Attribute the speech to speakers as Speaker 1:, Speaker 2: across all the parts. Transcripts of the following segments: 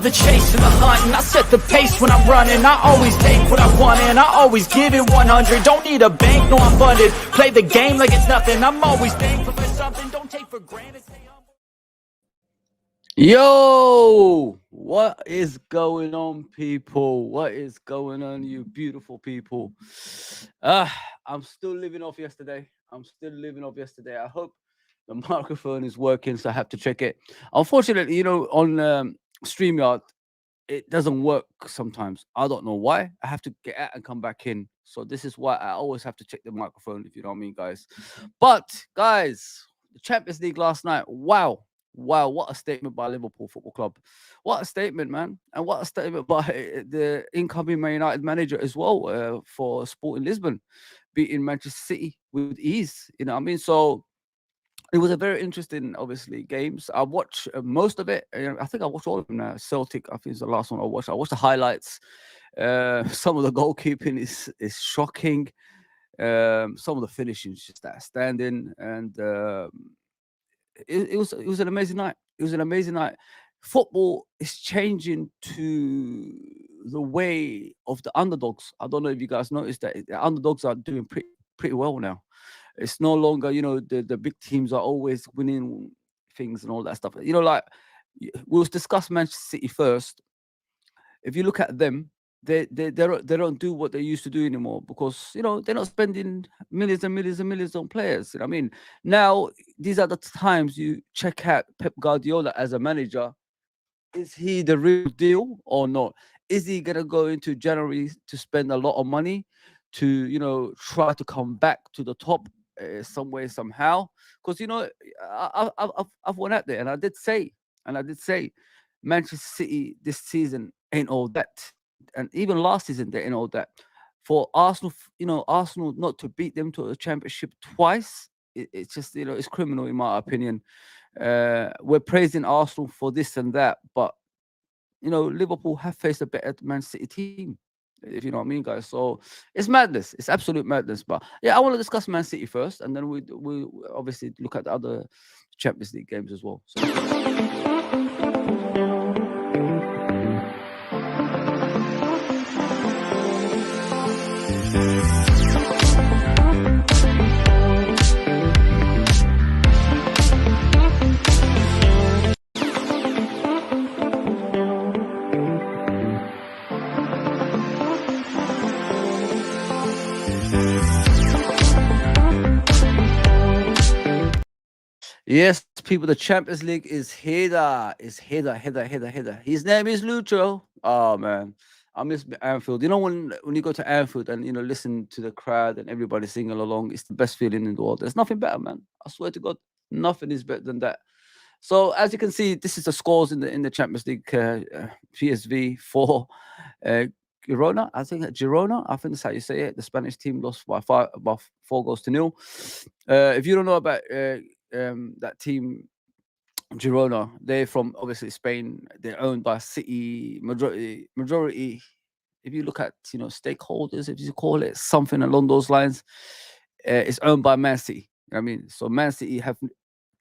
Speaker 1: love the chase and the hunt, and I set the pace when I'm running. I always take what I want and I always give it 100. Don't need a bank, no I'm funded. Play the game like it's nothing. I'm always thankful for something. Don't take for granted. Stay humble.
Speaker 2: Yo, what is going on, people? What is going on, you beautiful people? I'm still living off yesterday. I hope the microphone is working, so I have to check it. Unfortunately, on StreamYard, it doesn't work sometimes. I don't know why. I have to get out and come back in. So this is why I always have to check the microphone, if you know what I mean, guys. But guys, the Champions League last night. Wow, what a statement by Liverpool Football Club. What a statement, man. And what a statement by the incoming Man United manager as well, for Sporting Lisbon, beating Manchester City with ease. You know what I mean? So it was a very interesting, obviously, games. I watched most of it. I think I watched all of them now. Celtic, I think, is the last one I watched. I watched the highlights. Some of the goalkeeping is shocking. Some of the finishing is just outstanding, and it was an amazing night. It was an amazing night. Football is changing to the way of the underdogs. I don't know if you guys noticed that the underdogs are doing pretty well now. It's no longer, the big teams are always winning things and all that stuff. Like we'll discuss Manchester City first. If you look at them, they don't do what they used to do anymore because they're not spending millions and millions and millions on players. You know what I mean? Now these are the times you check out Pep Guardiola as a manager. Is he the real deal or not? Is he gonna go into January to spend a lot of money to try to come back to the top some way somehow? Because I've went out there and I did say Manchester City this season ain't all that, and even last season they ain't all that. For Arsenal, Arsenal not to beat them to a championship twice, it's just it's criminal in my opinion. We're praising Arsenal for this and that, but Liverpool have faced a better Man City team, if you know what I mean, guys. So it's madness. It's absolute madness. But yeah, I want to discuss Man City first, and then we obviously look at the other Champions League games as well. So. Yes, people, the Champions League is here. His name is Lucho. Oh man, I miss Anfield. When you go to Anfield and listen to the crowd and everybody singing along, it's the best feeling in the world. There's nothing better, man. I swear to God, nothing is better than that. So as you can see, this is the scores in the Champions League. PSV 4, Girona. I think that's how you say it. The Spanish team lost by 4-0. If you don't know about that team, Girona, they're from obviously Spain. They're owned by City majority. If you look at stakeholders, if you call it something along those lines, it's owned by Man City. You know what I mean, so Man City have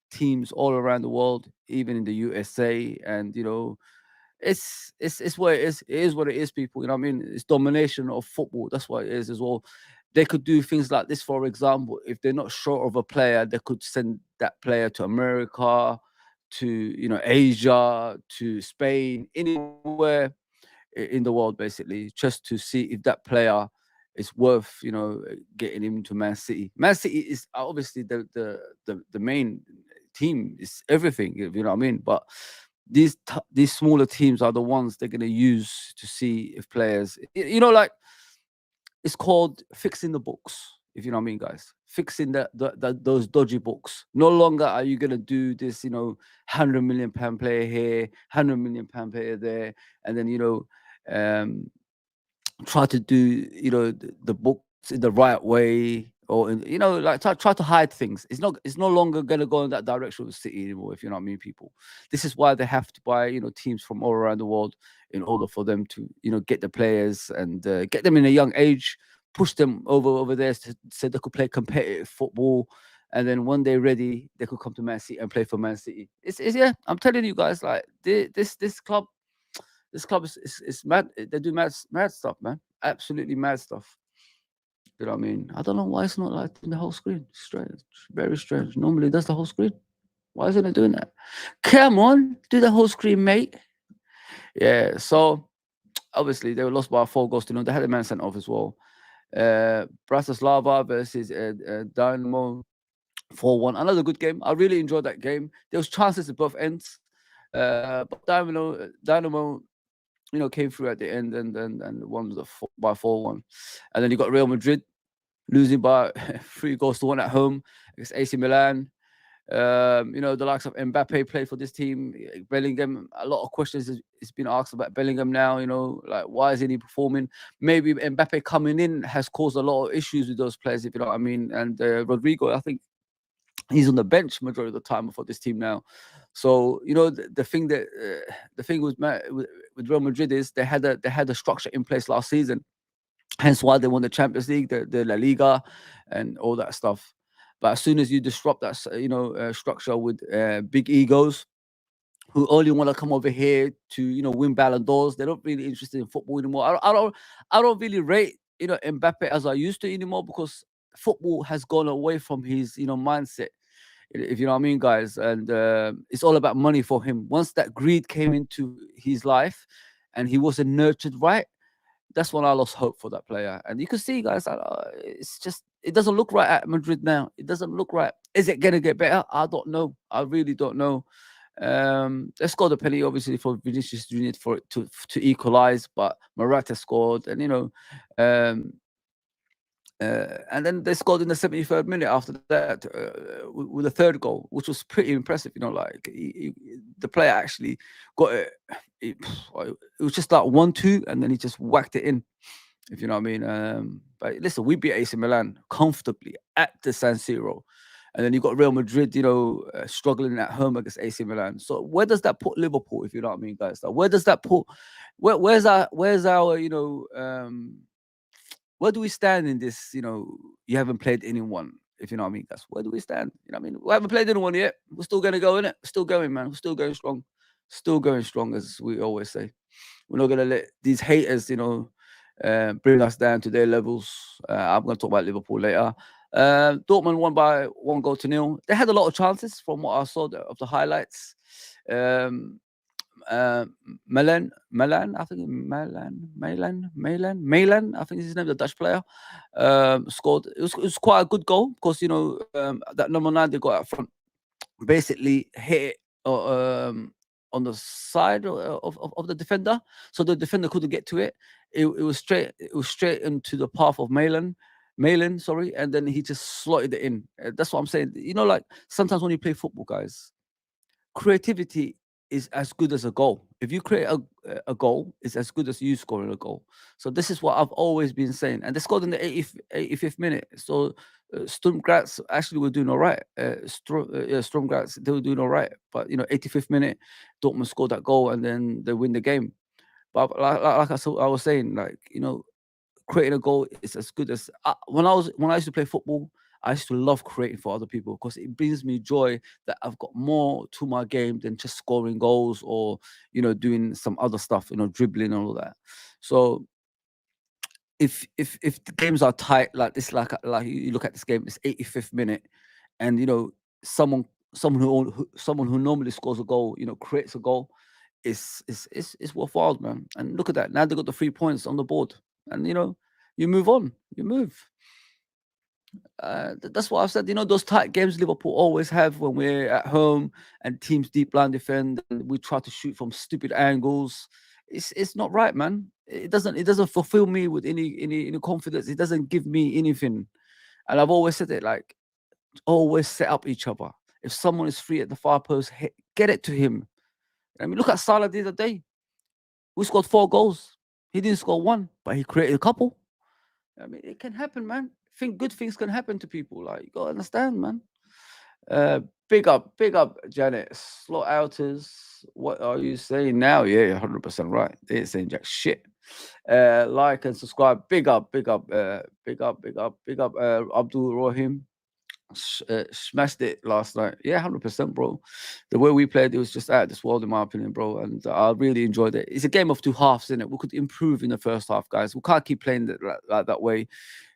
Speaker 2: teams all around the world, even in the USA, and it's what it is. It is what it is, people. You know what I mean? It's domination of football. That's what it is as well. They could do things like this, for example, if they're not sure of a player, they could send that player to America, to Asia, to Spain, anywhere in the world, basically, just to see if that player is worth getting him to Man City. Man City is obviously the main team, is everything, you know what I mean? But these smaller teams are the ones they're going to use to see if players, like, it's called fixing the books, if you know what I mean, guys. Fixing those dodgy books. No longer are you going to do this, £100 million player here, £100 million player there, and then, try to do, the books in the right way, or, like try to hide things. It's no longer going to go in that direction with City anymore, if you know what I mean, people. This is why they have to buy, teams from all around the world in order for them to, get the players and get them in a young age, push them over there so they could play competitive football. And then when they're ready, they could come to Man City and play for Man City. It's yeah, I'm telling you guys, like this club, This club is mad. They do mad stuff, man. Absolutely mad stuff. You know what I mean? I don't know why it's not like in the whole screen. Strange, very strange. Normally it does the whole screen. Why isn't it doing that? Come on, do the whole screen, mate. Yeah. So obviously they were lost by 4 goals to 0. They had a man sent off as well. Bratislava versus Dynamo 4-1. Another good game. I really enjoyed that game. There was chances at both ends, but Dynamo, came through at the end and won by 4-1. And then you got Real Madrid losing by 3 goals to 1 at home against AC Milan. The likes of Mbappe played for this team. Bellingham, a lot of questions has been asked about Bellingham now. Like why isn't he performing? Maybe Mbappe coming in has caused a lot of issues with those players, if you know what I mean. And Rodrigo, I think he's on the bench majority of the time for this team now. So the thing with Real Madrid is they had a structure in place last season, hence why they won the Champions League, the La Liga, and all that stuff. But as soon as you disrupt that structure with big egos who only want to come over here to win Ballon d'Ors, they're not really interested in football anymore. I don't really rate Mbappe as I used to anymore, because football has gone away from his mindset, if you know what I mean, guys. And it's all about money for him. Once that greed came into his life and he wasn't nurtured right, that's when I lost hope for that player. And you can see, guys, it doesn't look right at Madrid now. It doesn't look right. Is it gonna get better? I don't know. I really don't know. They scored a penalty, obviously, for Vinicius Junior for it to equalize, but Morata scored, and and then they scored in the 73rd minute after that with a third goal, which was pretty impressive. Like the player actually got it. It was just like 1-2, and then he just whacked it in, if you know what I mean. But listen, we beat AC Milan comfortably at the San Siro, and then you got Real Madrid, struggling at home against AC Milan. So where does that put Liverpool, if you know what I mean, guys? Like, where does that put? Where's our where do we stand in this? You haven't played anyone, if you know what I mean, guys. Where do we stand? You know what I mean? We haven't played anyone yet. We're still going to go in it. Still going, man. We're still going strong. Still going strong, as we always say. We're not going to let these haters, bring us down to their levels. I'm going to talk about Liverpool later. Dortmund won by 1-0. They had a lot of chances from what I saw of the highlights. Milan, I think Milan, I think is his name, the Dutch player, scored. It was quite a good goal, because that number 9 they got out front basically hit it on the side of the defender, so the defender couldn't get to it. It was straight into the path of Milan, sorry, and then he just slotted it in. That's what I'm saying. Like sometimes when you play football, guys, creativity is as good as a goal. If you create a goal, it's as good as you scoring a goal. So this is what I've always been saying. And they scored in the 85th minute. So Sturm Graz actually were doing all right. Sturm Graz, they were doing all right. But 85th minute, Dortmund scored that goal, and then they win the game. But like I was saying, like creating a goal is as good as when I used to play football. I used to love creating for other people, because it brings me joy that I've got more to my game than just scoring goals or doing some other stuff, dribbling and all that. So if the games are tight like this, like you look at this game, it's 85th minute, and someone who normally scores a goal, creates a goal, it's worthwhile, man. And look at that. Now they got the 3 points on the board, and you move on, you move. That's what I've said. Those tight games Liverpool always have when we're at home and teams deep line defend and we try to shoot from stupid angles. It's not right, man. It doesn't fulfill me with any confidence. It doesn't give me anything. And I've always said it, like, always set up each other. If someone is free at the far post, get it to him. I mean, look at Salah the other day. We scored 4 goals. He didn't score 1, but he created a couple. I mean, it can happen, man. Good things can happen to people. Like, you gotta understand, man. Big up, Janet. Slot outers. What are you saying now? Yeah, 100% right. They ain't saying jack shit. Like and subscribe. Big up, Abdul Rahim. smashed it last night. Yeah, 100%, bro. The way we played, it was just out of this world, in my opinion, bro. And I really enjoyed it. It's a game of two halves, isn't it? We could improve in the first half, guys. We can't keep playing like that way.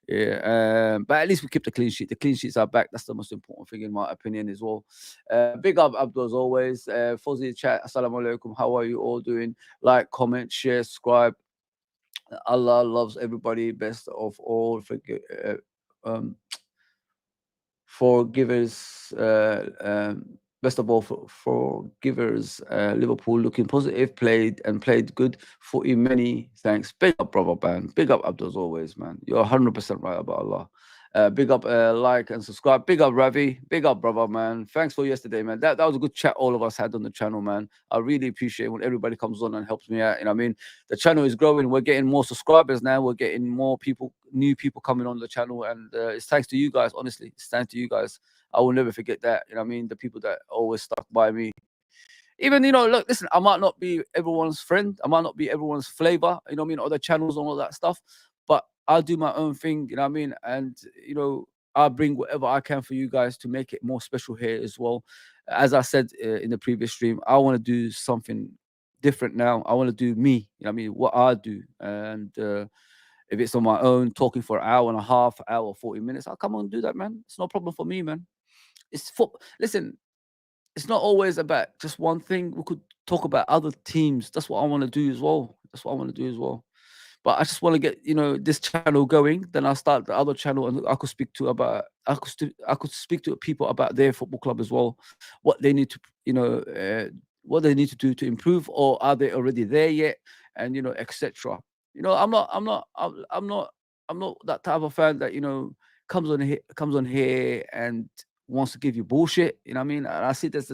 Speaker 2: Yeah, but at least we keep the clean sheet. The clean sheets are back. That's the most important thing, in my opinion, as well. Big up Abdul as always. Fuzzy chat, assalamu alaikum. How are you all doing? Like, comment, share, subscribe. Allah loves everybody. Best of all, um, forgivers. Best of all, for givers. Liverpool looking positive, played good. 40 many thanks. Big up, brother, man. Big up Abdul as always, man. You're 100% right about Allah. Big up, like and subscribe. Big up, Ravi. Big up, brother, man. Thanks for yesterday, man. That was a good chat all of us had on the channel, man. I really appreciate when everybody comes on and helps me out. You know what I mean? The channel is growing. We're getting more subscribers now. We're getting more people, new people coming on the channel. And it's thanks to you guys, honestly. It's thanks to you guys. I will never forget that. You know what I mean? The people that always stuck by me. Even, look, listen, I might not be everyone's friend. I might not be everyone's flavor, you know what I mean? Other channels and all that stuff. But I'll do my own thing, you know what I mean? And, I'll bring whatever I can for you guys to make it more special here as well. As I said in the previous stream, I want to do something different now. I want to do me, you know what I mean? What I do. And if it's on my own, talking for an hour and a half, hour, 40 minutes, I'll come on and do that, man. It's no problem for me, man. Listen, it's not always about just one thing. We could talk about other teams. That's what I want to do as well. But I just want to get this channel going. Then I'll start the other channel, and I could speak to people about their football club as well. What they need to what they need to do to improve, or are they already there yet? And etc. I'm not that type of fan that comes on here and wants to give you bullshit. You know what I mean? And I see this.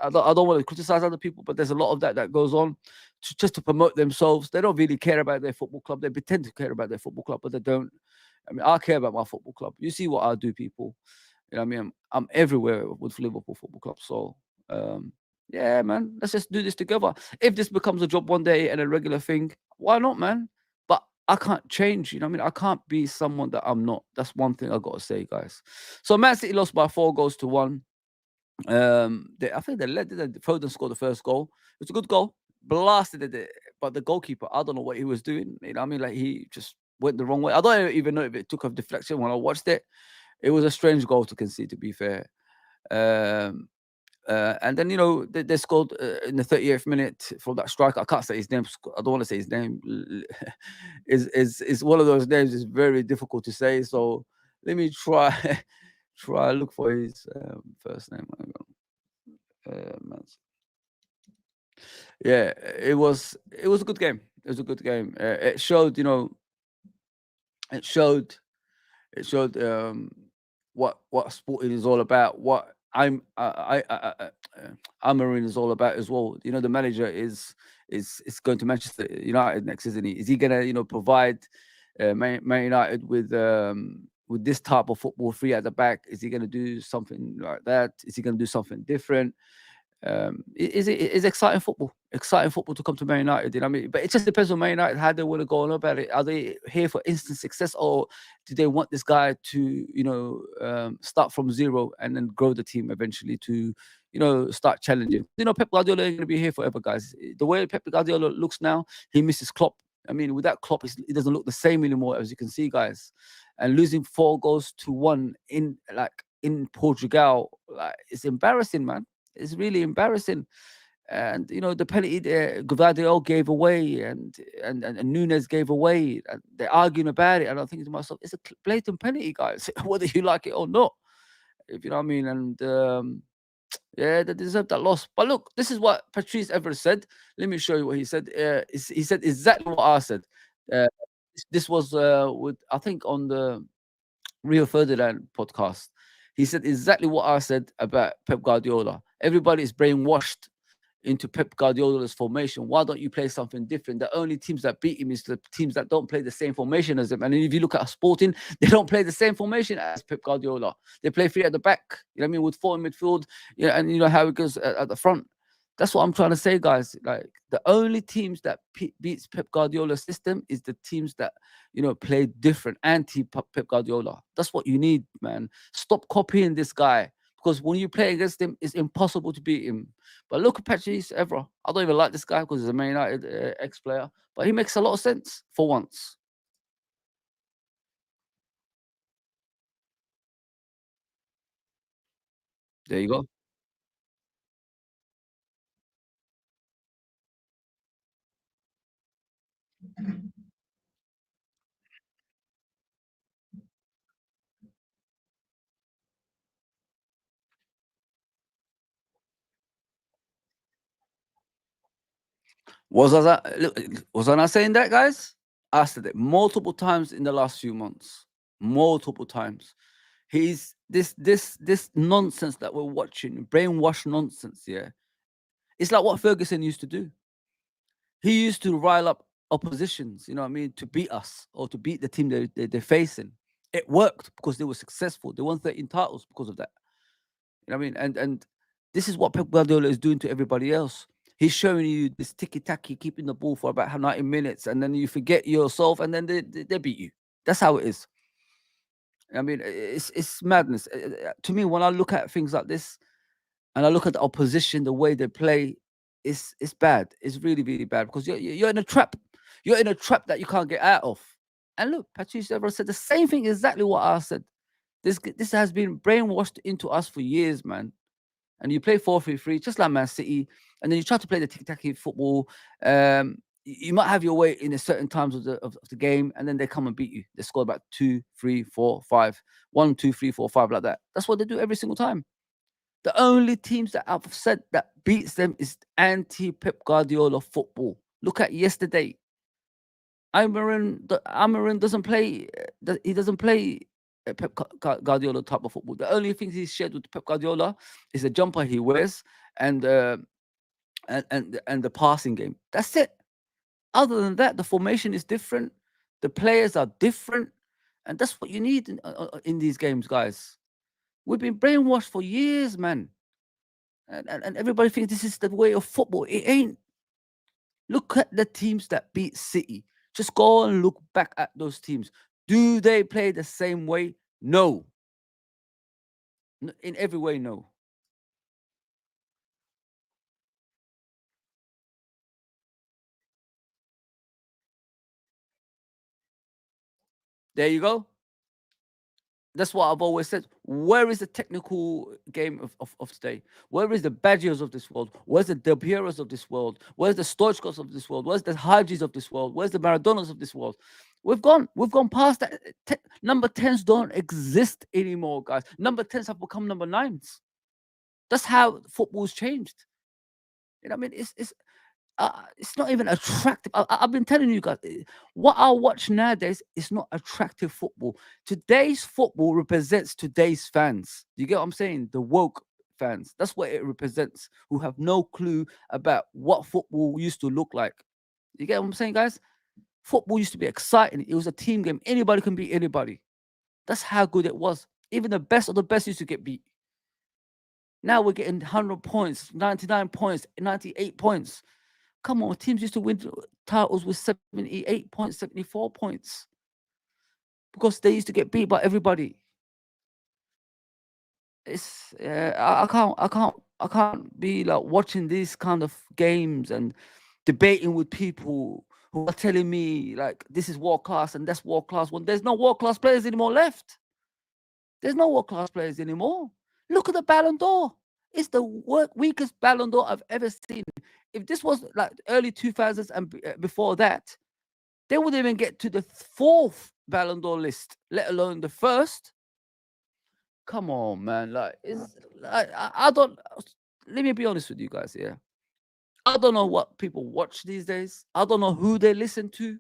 Speaker 2: I don't want to criticize other people, but there's a lot of that goes on just to promote themselves. They don't really care about their football club. They pretend to care about their football club, but they don't. I mean, I care about my football club. You see what I do, people. You know what I mean? I'm everywhere with Liverpool Football Club. So, yeah, man, let's just do this together. If this becomes a job one day and a regular thing, why not, man? But I can't change, you know what I mean? I can't be someone that I'm not. That's one thing I got to say, guys. So Man City lost by 4-1. I think they led. Foden scored the first goal. It was a good goal. Blasted it, but the goalkeeper, I don't know what he was doing. You know what I mean? Like, he just went the wrong way. I don't even know if it took a deflection when I watched it. It was a strange goal to concede, to be fair. And then they scored in the 38th minute from that striker. I can't say his name. I don't want to say his name. Is one of those names is very difficult to say. So let me try look for his first name. Yeah, it was a good game. It was a good game. It showed what sporting is all about. What Amarin is all about as well. The manager is going to Manchester United next, isn't he? Is he gonna provide Man United with this type of football, free at the back? Is he gonna do something like that? Is he gonna do something different? It's exciting football to come to Man United, you know what I mean? But it just depends on Man United how they want to go on about it. Are they here for instant success, or do they want this guy to start from zero and then grow the team eventually to start challenging? Pep Guardiola ain't gonna be here forever, guys. The way Pep Guardiola looks now, he misses Klopp. I mean, with that Klopp, it doesn't look the same anymore, as you can see, guys. And losing 4-1 in Portugal, it's embarrassing, man. It's really embarrassing. And the penalty there, Guardiola gave away, and Nunes gave away. And they're arguing about it, and I'm thinking to myself, it's a blatant penalty, guys, whether you like it or not. If you know what I mean. And yeah, they deserve that loss. But look, this is what Patrice Evra said. Let me show you what he said. He said exactly what I said. This was with, I think, on the Rio Ferdinand podcast. He said exactly what I said about Pep Guardiola. Everybody is brainwashed into Pep Guardiola's formation. Why don't you play something different? The only teams that beat him is the teams that don't play the same formation as him. And if you look at Sporting, they don't play the same formation as Pep Guardiola. They play three at the back, you know what I mean, with four in midfield, and you know how it goes at the front. That's what I'm trying to say, guys. Like the only teams that beats Pep Guardiola's system is the teams that play different, anti Pep Guardiola. That's what you need, man. Stop copying this guy because when you play against him, it's impossible to beat him. But look at Patrice Evra. I don't even like this guy because he's a Man United ex-player, but he makes a lot of sense for once. There you go. Was I not saying that, guys? I said it multiple times in the last few months. Multiple times. He's this nonsense that we're watching, brainwash nonsense. Yeah, it's like what Ferguson used to do. He used to rile up oppositions. You know what I mean, to beat us or to beat the team they're facing. It worked because they were successful. They won 13 titles because of that. You know what I mean? And this is what Pep Guardiola is doing to everybody else. He's showing you this ticky-tacky, keeping the ball for about 90 minutes, and then you forget yourself, and then they beat you. That's how it is. I mean, it's madness. To me, when I look at things like this, and I look at the opposition, the way they play, it's bad. It's really, really bad because you're in a trap. You're in a trap that you can't get out of. And look, Patrice Evra said the same thing, exactly what I said. This has been brainwashed into us for years, man. And you play 4-3-3, just like Man City, and then you try to play the tiki-taki football. You might have your way in a certain times of the game, and then they come and beat you. They score about 2, 3, 4, 5, 1, 2, 3, 4, 5, like that. That's what they do every single time. The only teams that I've said that beats them is anti-Pep Guardiola football. Look at yesterday. Amarin doesn't play. He doesn't play Pep Guardiola type of football. The only things he's shared with Pep Guardiola is the jumper he wears and and the passing game. That's it. Other than that, the formation is different. The players are different, and that's what you need in these games, guys. We've been brainwashed for years, man, and everybody thinks this is the way of football. It ain't. Look at the teams that beat City. Just go and look back at those teams. Do they play the same way? No. In every way, no. There you go. That's what I've always said. Where is the technical game of today? Where is the Badgers of this world? Where's the Del Pieros of this world? Where's the Stoichkos of this world? Where's the Hagis of this world? Where's the Maradonas of this world? We've gone past that. Number 10s don't exist anymore, guys. Number 10s have become number 9s. That's how football's changed. You know what I mean? It's not even attractive. I've been telling you guys, what I watch nowadays is not attractive football. Today's football represents today's fans. You get what I'm saying? The woke fans. That's what it represents, who have no clue about what football used to look like. You get what I'm saying, guys? Football used to be exciting. It was a team game. Anybody can beat anybody. That's how good it was. Even the best of the best used to get beat. Now we're getting 100 points, 99 points, 98 points. Come on, teams used to win titles with 78 points, 74 points because they used to get beat by everybody. It's I can't be like watching these kind of games and debating with people who are telling me like this is world class and that's world class when there's no world class players anymore left. There's no world class players anymore. Look at the Ballon d'Or. It's the weakest Ballon d'Or I've ever seen. If this was like early 2000s and before that, they wouldn't even get to the 4th Ballon d'Or list, let alone the 1st. Come on, man. Like, I don't. Let me be honest with you guys here. I don't know what people watch these days. I don't know who they listen to,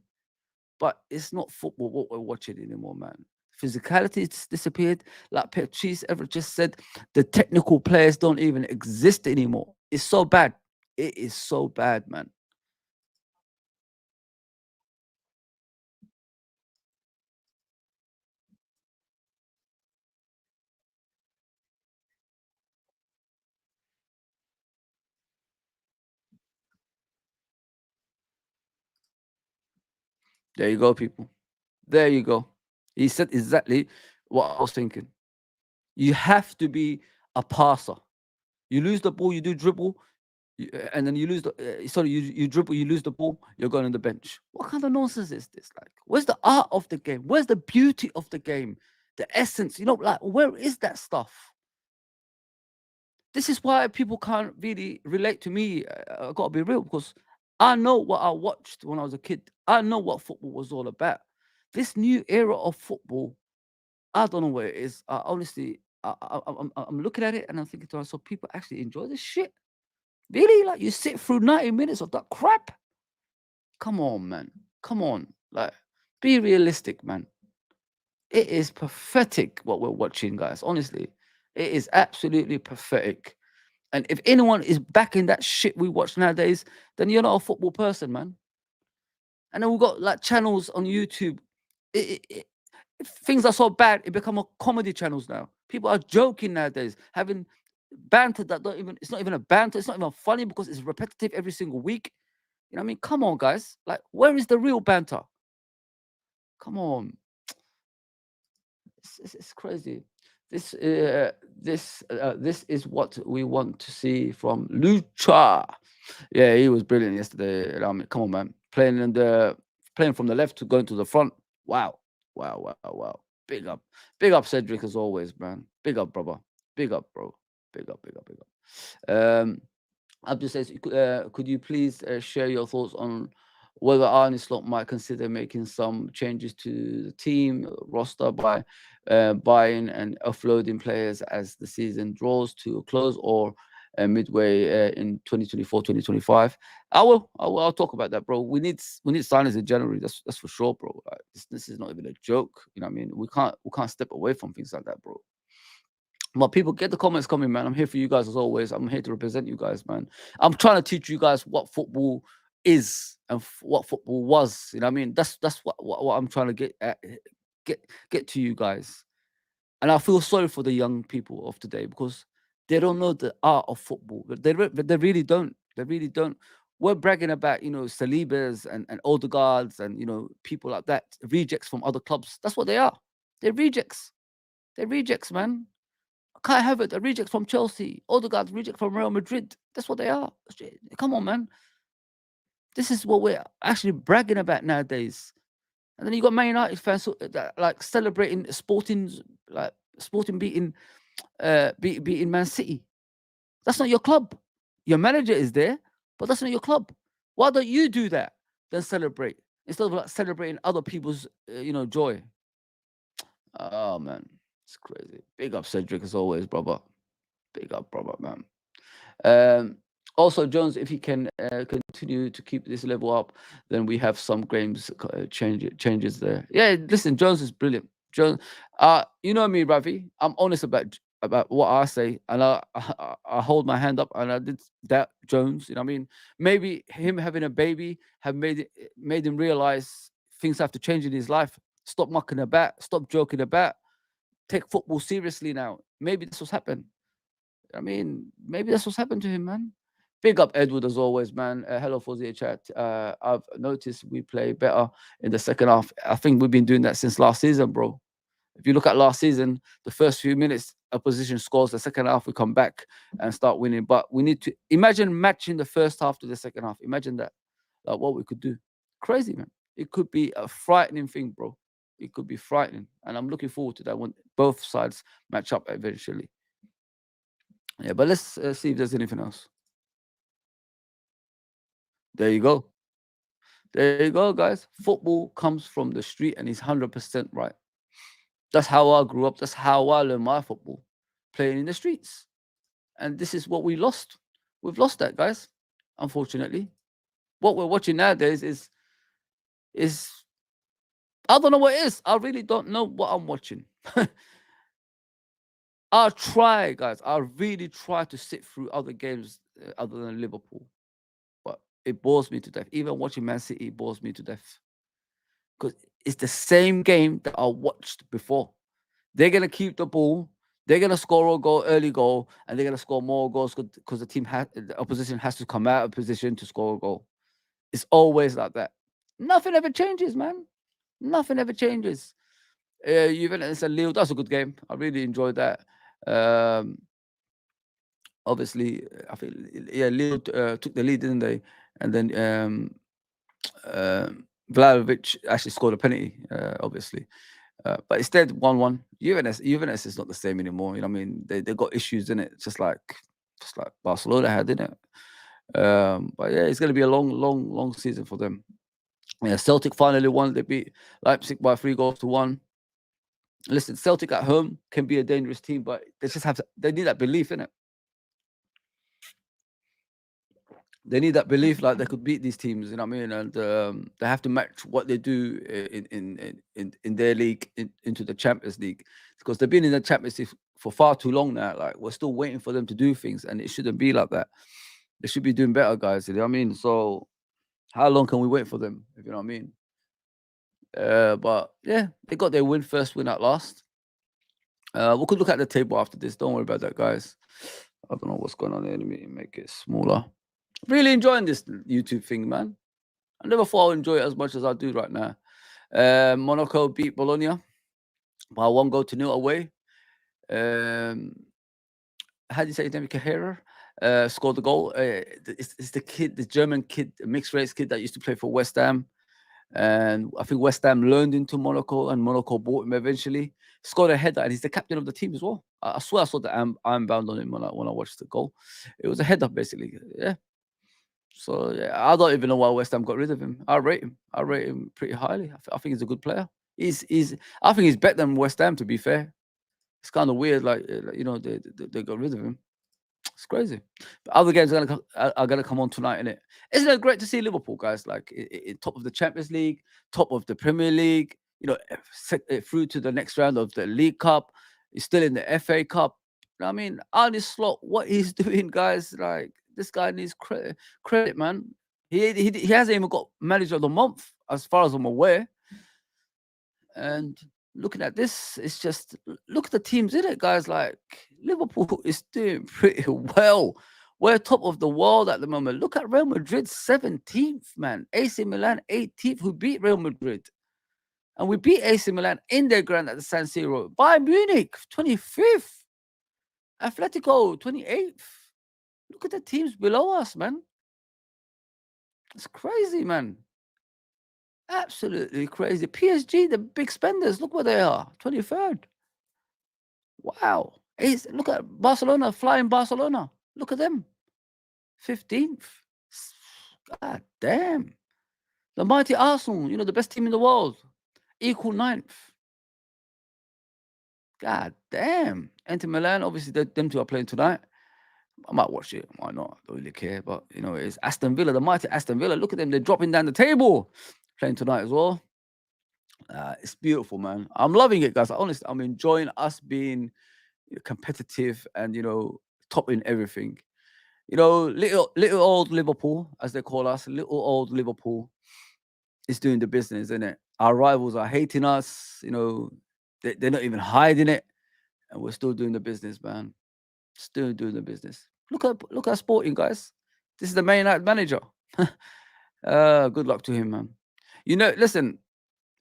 Speaker 2: but it's not football what we're watching anymore, man. Physicality has disappeared. Like Patrice ever just said, the technical players don't even exist anymore. It's so bad. It is so bad, man. There you go, people. There you go. He said exactly what I was thinking. You have to be a passer. You lose the ball, you do dribble, and then you lose the. Sorry, you dribble, you lose the ball, you're going on the bench. What kind of nonsense is this? Like, where's the art of the game? Where's the beauty of the game? The essence, like, where is that stuff? This is why people can't really relate to me. I gotta be real, because I know what I watched when I was a kid. I know what football was all about. This new era of football, I don't know where it is. Honestly, I'm looking at it and I'm thinking to myself, people actually enjoy this shit. Really? Like, you sit through 90 minutes of that crap? Come on, man. Come on. Like, be realistic, man. It is pathetic what we're watching, guys. Honestly, it is absolutely pathetic. And if anyone is backing that shit we watch nowadays, then you're not a football person, man. And then we've got like channels on YouTube. Things are so bad, it become a comedy channels now. People are joking nowadays, having banter that it's not even a banter, it's not even funny because it's repetitive every single week. You know what I mean? Come on, guys. Like, where is the real banter? Come on. It's crazy. This is what we want to see from Lucha. Yeah, he was brilliant yesterday. I mean, come on, man. Playing from the left to going to the front. Wow. Wow. Big up Cedric as always, man. Big up, brother. Big up, bro. Big up. Abdul says, could you please share your thoughts on whether Arne Slot might consider making some changes to the team roster by buying and offloading players as the season draws to a close, or midway in 2024-2025? I'll talk about that, bro. We need signings in January. That's for sure, bro. Like, this is not even a joke. You know what I mean? We can't step away from things like that, bro. But people, get the comments coming, man. I'm here for you guys as always. I'm here to represent you guys, man. I'm trying to teach you guys what football is and what football was. You know what I mean? That's what I'm trying to get to you guys. And I feel sorry for the young people of today, because they don't know the art of football. They really don't. They really don't. We're bragging about, Salibas and Odegaards and, people like that, rejects from other clubs. That's what they are. They're rejects. They're rejects, man. Kai Havertz, a reject from Chelsea. Odegaard, reject from Real Madrid. That's what they are. Come on, man. This is what we're actually bragging about nowadays. And then you got Man United fans that, like, celebrating Sporting beating Man City. That's not your club. Your manager is there, but that's not your club. Why don't you do that? Then celebrate instead of like celebrating other people's joy. Oh man. It's crazy. Big up Cedric as always, brother. Big up, brother, man. Also, Jones, if he can continue to keep this level up, then we have some games changes there. Yeah, listen, Jones is brilliant. Jones, you know me, Ravi. I'm honest about what I say, and I hold my hand up, and I did that, Jones. You know what I mean? Maybe him having a baby have made him realize things have to change in his life. Stop mucking about. Stop joking about. Take football seriously now. Maybe that's what's happened. I mean, maybe that's what's happened to him, man. Big up Edward as always, man. Hello, Fozzy chat. I've noticed we play better in the second half. I think we've been doing that since last season, bro. If you look at last season, the first few minutes, opposition scores. The second half, we come back and start winning. But we need to imagine matching the first half to the second half. Imagine that, like what we could do. Crazy, man. It could be a frightening thing, bro. It could be frightening, and I'm looking forward to that when both sides match up eventually. Yeah, but let's see if there's anything else. There you go. There you go, guys. Football comes from the street, and he's 100% right. That's how I grew up. That's how I learned my football, playing in the streets. And this is what we lost. We've lost that, guys, unfortunately. What we're watching nowadays is I don't know what it is. I really don't know what I'm watching. I try, guys. I really try to sit through other games other than Liverpool. But it bores me to death. Even watching Man City bores me to death. Because it's the same game that I watched before. They're going to keep the ball. They're going to score a goal, early goal, and they're going to score more goals because the opposition has to come out of position to score a goal. It's always like that. Nothing ever changes, man. Nothing ever changes. Juventus and Lille, that's a good game. I really enjoyed that. Obviously, I think Lille took the lead, didn't they? And then Vlahovic actually scored a penalty, obviously. But instead, 1-1. Juventus is not the same anymore. You know what I mean? They got issues in it, just like Barcelona had, didn't it? But yeah, it's going to be a long season for them. Yeah, Celtic finally won. They beat Leipzig by 3-1. Listen, Celtic at home can be a dangerous team, but they need that belief in it. They need that belief, like they could beat these teams, you know what I mean? And they have to match what they do in their league into the Champions League, because they've been in the Champions League for far too long now. Like, we're still waiting for them to do things, and it shouldn't be like that. They should be doing better, guys. You know what I mean? So, how long can we wait for them? If you know what I mean? But yeah, they got their first win at last. We could look at the table after this. Don't worry about that, guys. I don't know what's going on there. Let me make it smaller. Really enjoying this YouTube thing, man. I never thought I'd enjoy it as much as I do right now. Monaco beat Bologna by 1-0 away. How do you say his name? Kahera scored the goal. It's the German kid, the mixed race kid that used to play for West Ham. And I think West Ham learned into Monaco, and Monaco bought him eventually. Scored a header, and he's the captain of the team as well. I swear I saw the arm bound on him when I watched the goal. It was a header, basically. Yeah. So yeah, I don't even know why West Ham got rid of him. I rate him pretty highly. I think he's a good player. I think he's better than West Ham, to be fair. It's kind of weird, like you know, they got rid of him. It's crazy. But other games are gonna come on tonight, innit? Isn't it great to see Liverpool, guys, like top of the Champions League, top of the Premier League, you know, through to the next round of the League Cup. He's still in the FA Cup. You know what I mean? Arne Slot, what he's doing, guys, like, this guy needs credit, man. He hasn't even got manager of the month, as far as I'm aware. And looking at this, it's just, look at the teams in it, guys. Like, Liverpool is doing pretty well. We're top of the world at the moment. Look at Real Madrid, 17th, man. AC Milan, 18th, who beat Real Madrid. And we beat AC Milan in their ground at the San Siro. Bayern Munich, 25th. Atletico, 28th. Look at the teams below us, man. It's crazy, man. Absolutely crazy. PSG, the big spenders, look where they are. 23rd. Wow. Look at Barcelona, flying Barcelona. Look at them. 15th. God damn. The mighty Arsenal, you know, the best team in the world. Equal 9th. God damn. Inter Milan, obviously, them two are playing tonight. I might watch it. Why not? I don't really care. But, you know, it's Aston Villa, the mighty Aston Villa. Look at them. They're dropping down the table. Playing tonight as well. It's beautiful, man. I'm loving it, guys. Honestly, I'm enjoying us being competitive and, you know, top in everything. You know, little old Liverpool, as they call us, little old Liverpool is doing the business, isn't it? Our rivals are hating us. You know, they're not even hiding it. And we're still doing the business, man. Still doing the business. Look at Sporting, guys. This is the Man United manager. Good luck to him, man. You know, listen,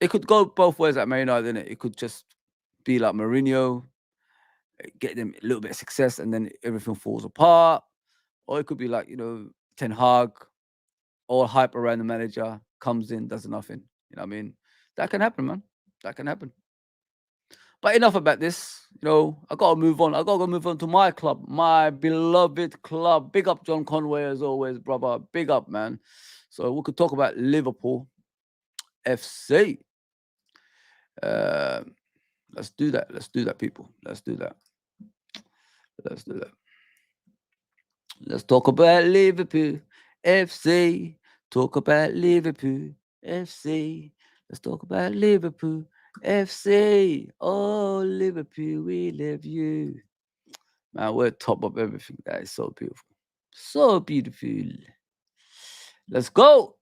Speaker 2: it could go both ways at Man United, innit? It could just be like Mourinho, get them a little bit of success, and then everything falls apart. Or it could be like, you know, Ten Hag, all hype around the manager, comes in, does nothing. You know what I mean? That can happen, man. That can happen. But enough about this. You know, I got to move on. I got to move on to my club, my beloved club. Big up John Conway, as always, brother. Big up, man. So we could talk about Liverpool FC. Let's do that. Let's do that, people. Let's do that. Let's do that. Let's talk about Liverpool FC. Talk about Liverpool FC. Let's talk about Liverpool FC. Oh, Liverpool, we love you. Man, we're top of everything. That is so beautiful. So beautiful. Let's go.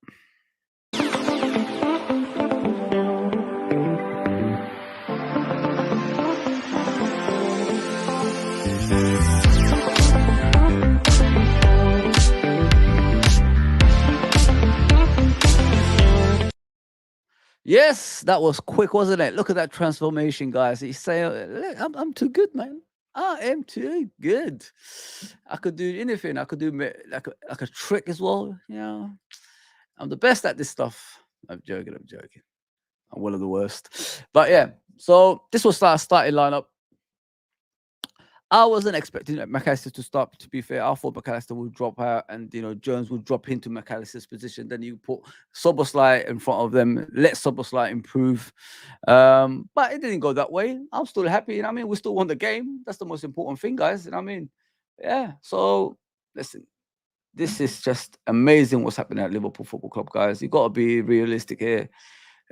Speaker 2: Yes, that was quick, wasn't it? Look at that transformation, guys. He's saying, "Look, I'm too good, man. I am too good. I could do anything. I could do like a trick as well. You know, I'm the best at this stuff." I'm joking. I'm joking. I'm one of the worst. But yeah, so this was our starting lineup. I wasn't expecting McAllister to start. To be fair, I thought McAllister would drop out, and Jones would drop into McAllister's position. Then you put Soboslai in front of them, let Soboslai improve. But it didn't go that way. I'm still happy. I mean, we still won the game. That's the most important thing, guys. I mean, yeah. So listen, this is just amazing what's happening at Liverpool Football Club, guys. You got to be realistic here.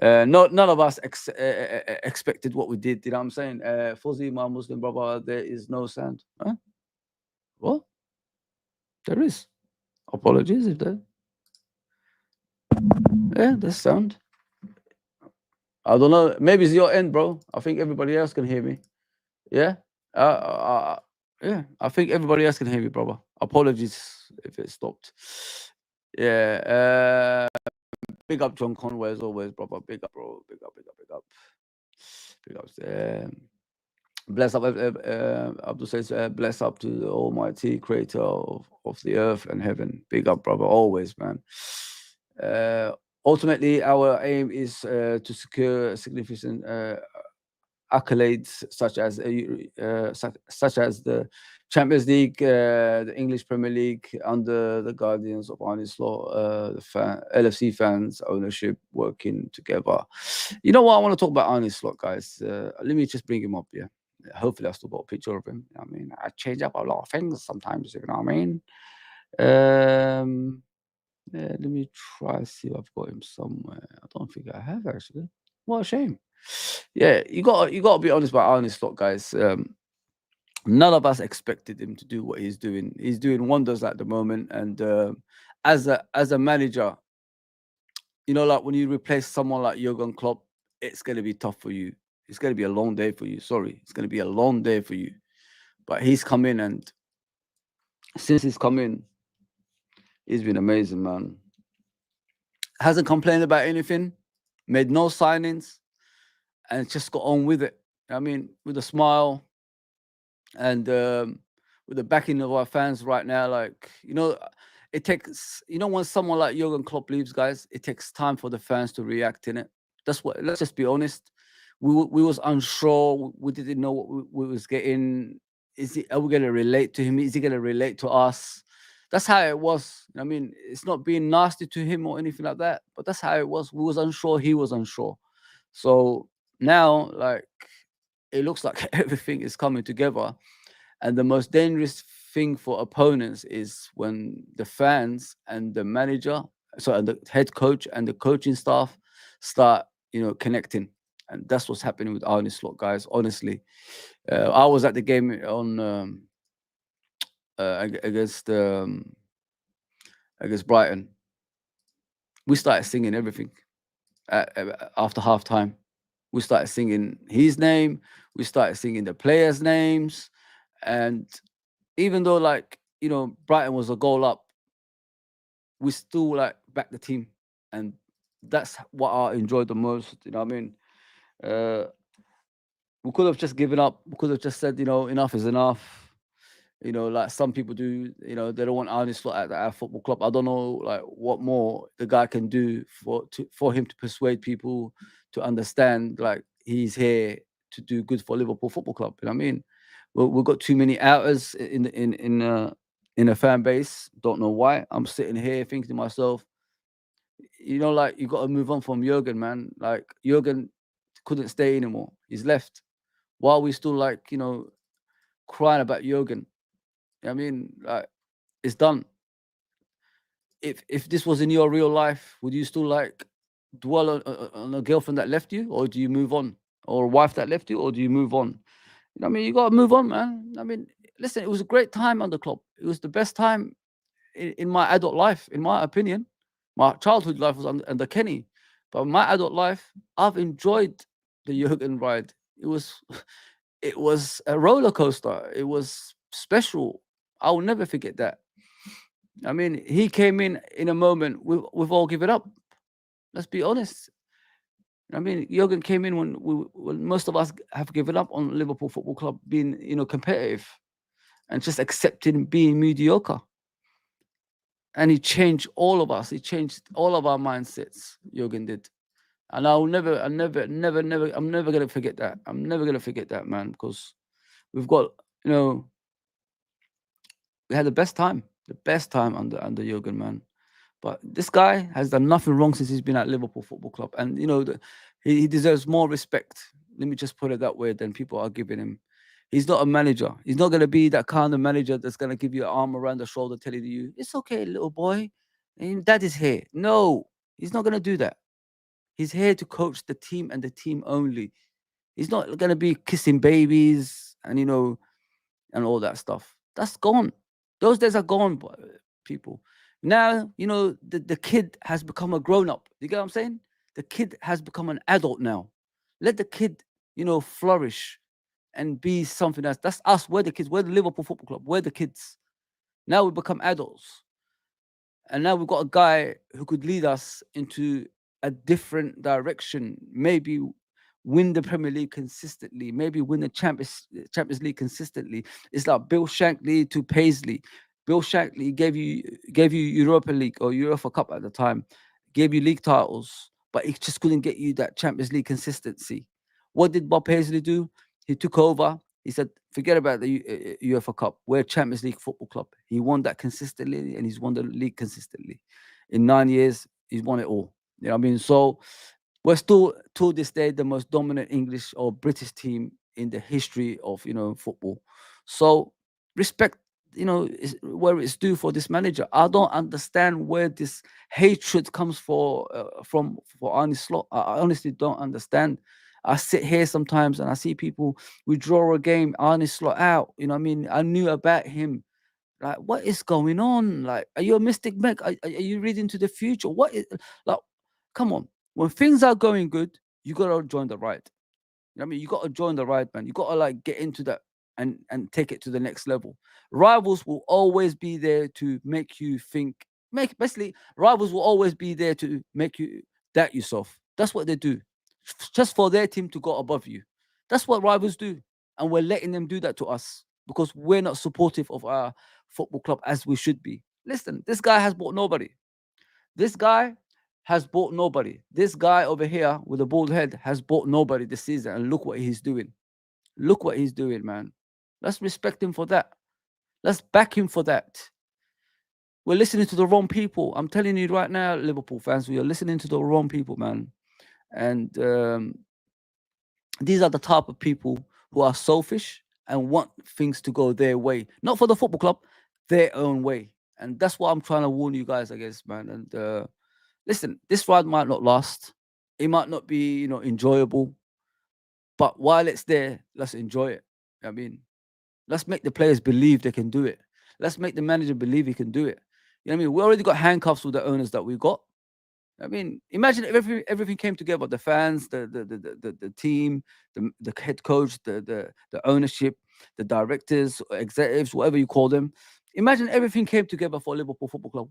Speaker 2: None of us expected what we did. You know what I'm saying? Fuzzy, my Muslim brother, there is no sand. Huh? What? There is. Apologies if there. Yeah, there's sound. I don't know. Maybe it's your end, bro. I think everybody else can hear me. Yeah. Yeah. I think everybody else can hear me, brother. Apologies if it stopped. Yeah. Big up John Conway as always, brother. Big up, bro. Big up, big up, big up. Big up. Bless up, Abdul says, bless up to the Almighty Creator of the earth and heaven. Big up, brother, always, man. Ultimately, our aim is to secure significant accolades such as the Champions League, the English Premier League under the guardians of Arne Slot, the LFC fans, ownership working together. You know what? I want to talk about Arne Slot, guys. Let me just bring him up here. Hopefully, I still got a picture of him. I mean, I change up a lot of things sometimes. You know what I mean? Yeah, let me try see if I've got him somewhere. I don't think I have actually. What a shame. Yeah, you got to be honest about Arne Slot, guys. None of us expected him to do what he's doing. He's doing wonders at the moment, and as a manager, like when you replace someone like Jurgen Klopp, it's going to be tough for you. It's going to be a long day for you. Sorry, it's going to be a long day for you. But he's come in, and since he's come in, he's been amazing, man. Hasn't complained about anything, made no signings, and just got on with it. I mean, with a smile, and with the backing of our fans right now, like it takes when someone like Jurgen Klopp leaves, guys, it takes time for the fans to react in it. That's what. Let's just be honest. We was unsure. We didn't know what we was getting. Are we gonna relate to him? Is he gonna relate to us? That's how it was. I mean, it's not being nasty to him or anything like that, but that's how it was. We was unsure. He was unsure. So now, like, it looks like everything is coming together. And the most dangerous thing for opponents is when the fans and the manager, and the head coach and the coaching staff start, connecting. And that's what's happening with Arne Slot, guys. Honestly, I was at the game on against Brighton. We started singing everything after half time. We started singing his name. We started singing the players' names. And even though, like, Brighton was a goal up, we still, like, backed the team. And that's what I enjoyed the most. You know what I mean? We could have just given up. We could have just said, enough is enough. Like some people do, they don't want Arne Slot at our football club. I don't know, like, what more the guy can do for him to persuade people to understand, like, he's here to do good for Liverpool Football Club. You know what I mean? We've got too many outers in a fan base. Don't know why. I'm sitting here thinking to myself, like, you got to move on from Jurgen, man. Like, Jurgen couldn't stay anymore. He's left. Why are we still, like, crying about Jurgen? I mean, like, it's done. If this was in your real life, would you still, like, dwell on a girlfriend that left you, or do you move on, or a wife that left you, or do you move on? I mean, you got to move on, man. I mean, listen, it was a great time on the club. It was the best time in my adult life, in my opinion. My childhood life was under Kenny, but my adult life, I've enjoyed the Jurgen ride. It was a roller coaster. It was special. I will never forget that. I mean, he came in a moment we've all given up. Let's be honest. I mean, Jurgen came in when most of us have given up on Liverpool Football Club being, competitive and just accepting being mediocre. And he changed all of us. He changed all of our mindsets. Jurgen did. And I'm never gonna forget that. I'm never gonna forget that, man, because we've got, we had the best time under Jurgen, man. But this guy has done nothing wrong since he's been at Liverpool Football Club, and he deserves more respect. Let me just put it that way than people are giving him. He's not a manager. He's not going to be that kind of manager that's going to give you an arm around the shoulder, telling you it's okay, little boy, and dad is here. No, he's not going to do that. He's here to coach the team and the team only. He's not going to be kissing babies and and all that stuff. That's gone. Those days are gone, people. Now, the kid has become a grown up. You get what I'm saying? The kid has become an adult now. Let the kid, flourish and be something else. That's us. We're the kids. We're the Liverpool Football Club. We're the kids. Now we become adults. And now we've got a guy who could lead us into a different direction. Maybe win the Premier League consistently, maybe win the Champions League consistently. It's like Bill Shankly to Paisley. Bill Shankly gave you Europa League or UEFA Cup at the time, gave you league titles, but he just couldn't get you that Champions League consistency. What did Bob Paisley do? He took over. He said, forget about the UEFA Cup. We're Champions League football club. He won that consistently, and he's won the league consistently. In 9 years, he's won it all. You know what I mean? So we're still, to this day, the most dominant English or British team in the history of, football. So respect, is where it's due for this manager. I don't understand where this hatred comes from for Arne Slot. I honestly don't understand. I sit here sometimes and I see people withdraw a game, Arne Slot out. You know what I mean? I knew about him. Like, what is going on? Like, are you a mystic Meg? Are you reading to the future? What is, like, come on. When things are going good, you gotta join the ride. You know what I mean? You gotta join the ride, man. You gotta like get into that and take it to the next level. Rivals will always be there to make you think. Basically, rivals will always be there to make you doubt yourself. That's what they do, just for their team to go above you. That's what rivals do, and we're letting them do that to us because we're not supportive of our football club as we should be. Listen, this guy has bought nobody. This guy has bought nobody. This guy over here with a bald head has bought nobody this season. And look what he's doing. Look what he's doing, man. Let's respect him for that. Let's back him for that. We're listening to the wrong people. I'm telling you right now, Liverpool fans, we are listening to the wrong people, man. And these are the type of people who are selfish and want things to go their way. Not for the football club, their own way. And that's what I'm trying to warn you guys against, man. And listen, this ride might not last. It might not be, enjoyable. But while it's there, let's enjoy it. I mean, let's make the players believe they can do it. Let's make the manager believe he can do it. You know what I mean? We already got handcuffs with the owners that we got. I mean, imagine if everything came together: the fans, the team, the head coach, the ownership, the directors, executives, whatever you call them. Imagine everything came together for Liverpool Football Club.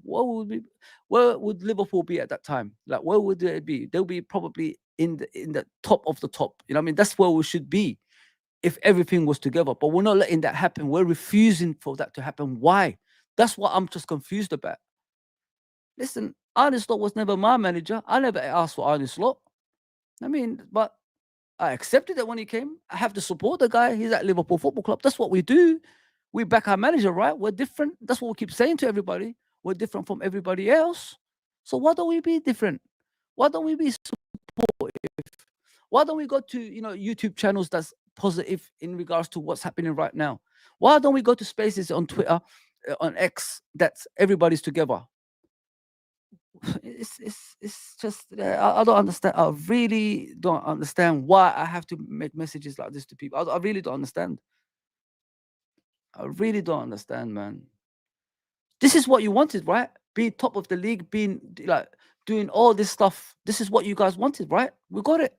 Speaker 2: Where would Liverpool be at that time? Like, where would they be? They'll be probably in the top of the top. You know what I mean? That's where we should be if everything was together. But we're not letting that happen. We're refusing for that to happen. Why? That's what I'm just confused about. Listen, Arne Slot was never my manager. I never asked for Arne Slot. I mean, but I accepted it when he came. I have to support the guy. He's at Liverpool Football Club. That's what we do. We back our manager, right? We're different. That's what we keep saying to everybody. We're different from everybody else. So why don't we be different? Why don't we be supportive? Why don't we go to YouTube channels that's positive in regards to what's happening right now? Why don't we go to spaces on Twitter, on X, that's everybody's together? It's just I don't understand. I really don't understand why I have to make messages like this to people. I really don't understand. I really don't understand, man. This is what you wanted, right? Being top of the league, being like doing all this stuff. This is what you guys wanted, right? We got it.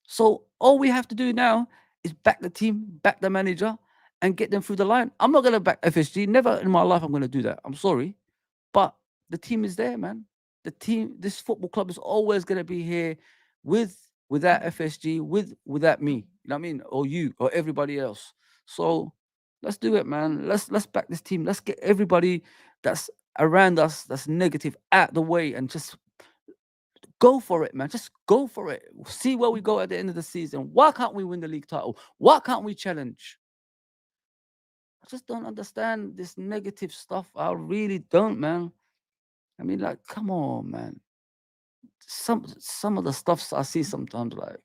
Speaker 2: So all we have to do now is back the team, back the manager, and get them through the line. I'm not gonna back FSG. Never in my life I'm gonna do that. I'm sorry, but the team is there, man. The team, this football club is always gonna be here without FSG, without me. You know what I mean? Or you or everybody else. So let's do it, man. Let's back this team. Let's get everybody that's around us that's negative out the way and just go for it, man. Just go for it. See where we go at the end of the season. Why can't we win the league title? Why can't we challenge? I just don't understand this negative stuff. I really don't, man. I mean, like, come on, man. Some of the stuff I see sometimes, like,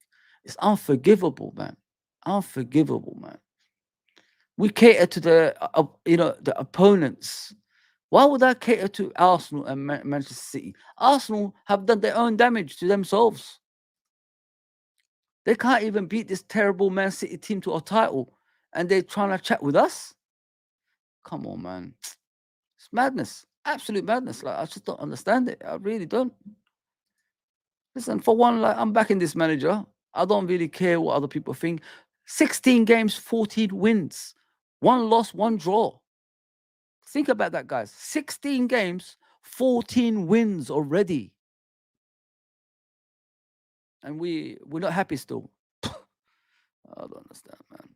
Speaker 2: it's unforgivable, man. Unforgivable, man. We cater to the opponents. Why would I cater to Arsenal and Manchester City? Arsenal have done their own damage to themselves. They can't even beat this terrible Man City team to a title, and they're trying to chat with us. Come on, man. It's madness. Absolute madness. Like, I just don't understand it. I really don't. Listen, for one, like, I'm backing this manager. I don't really care what other people think. 16 games, 14 wins. 1 loss, 1 draw. Think about that, guys. 16 games, 14 wins already. And we're not happy still. I don't understand, man.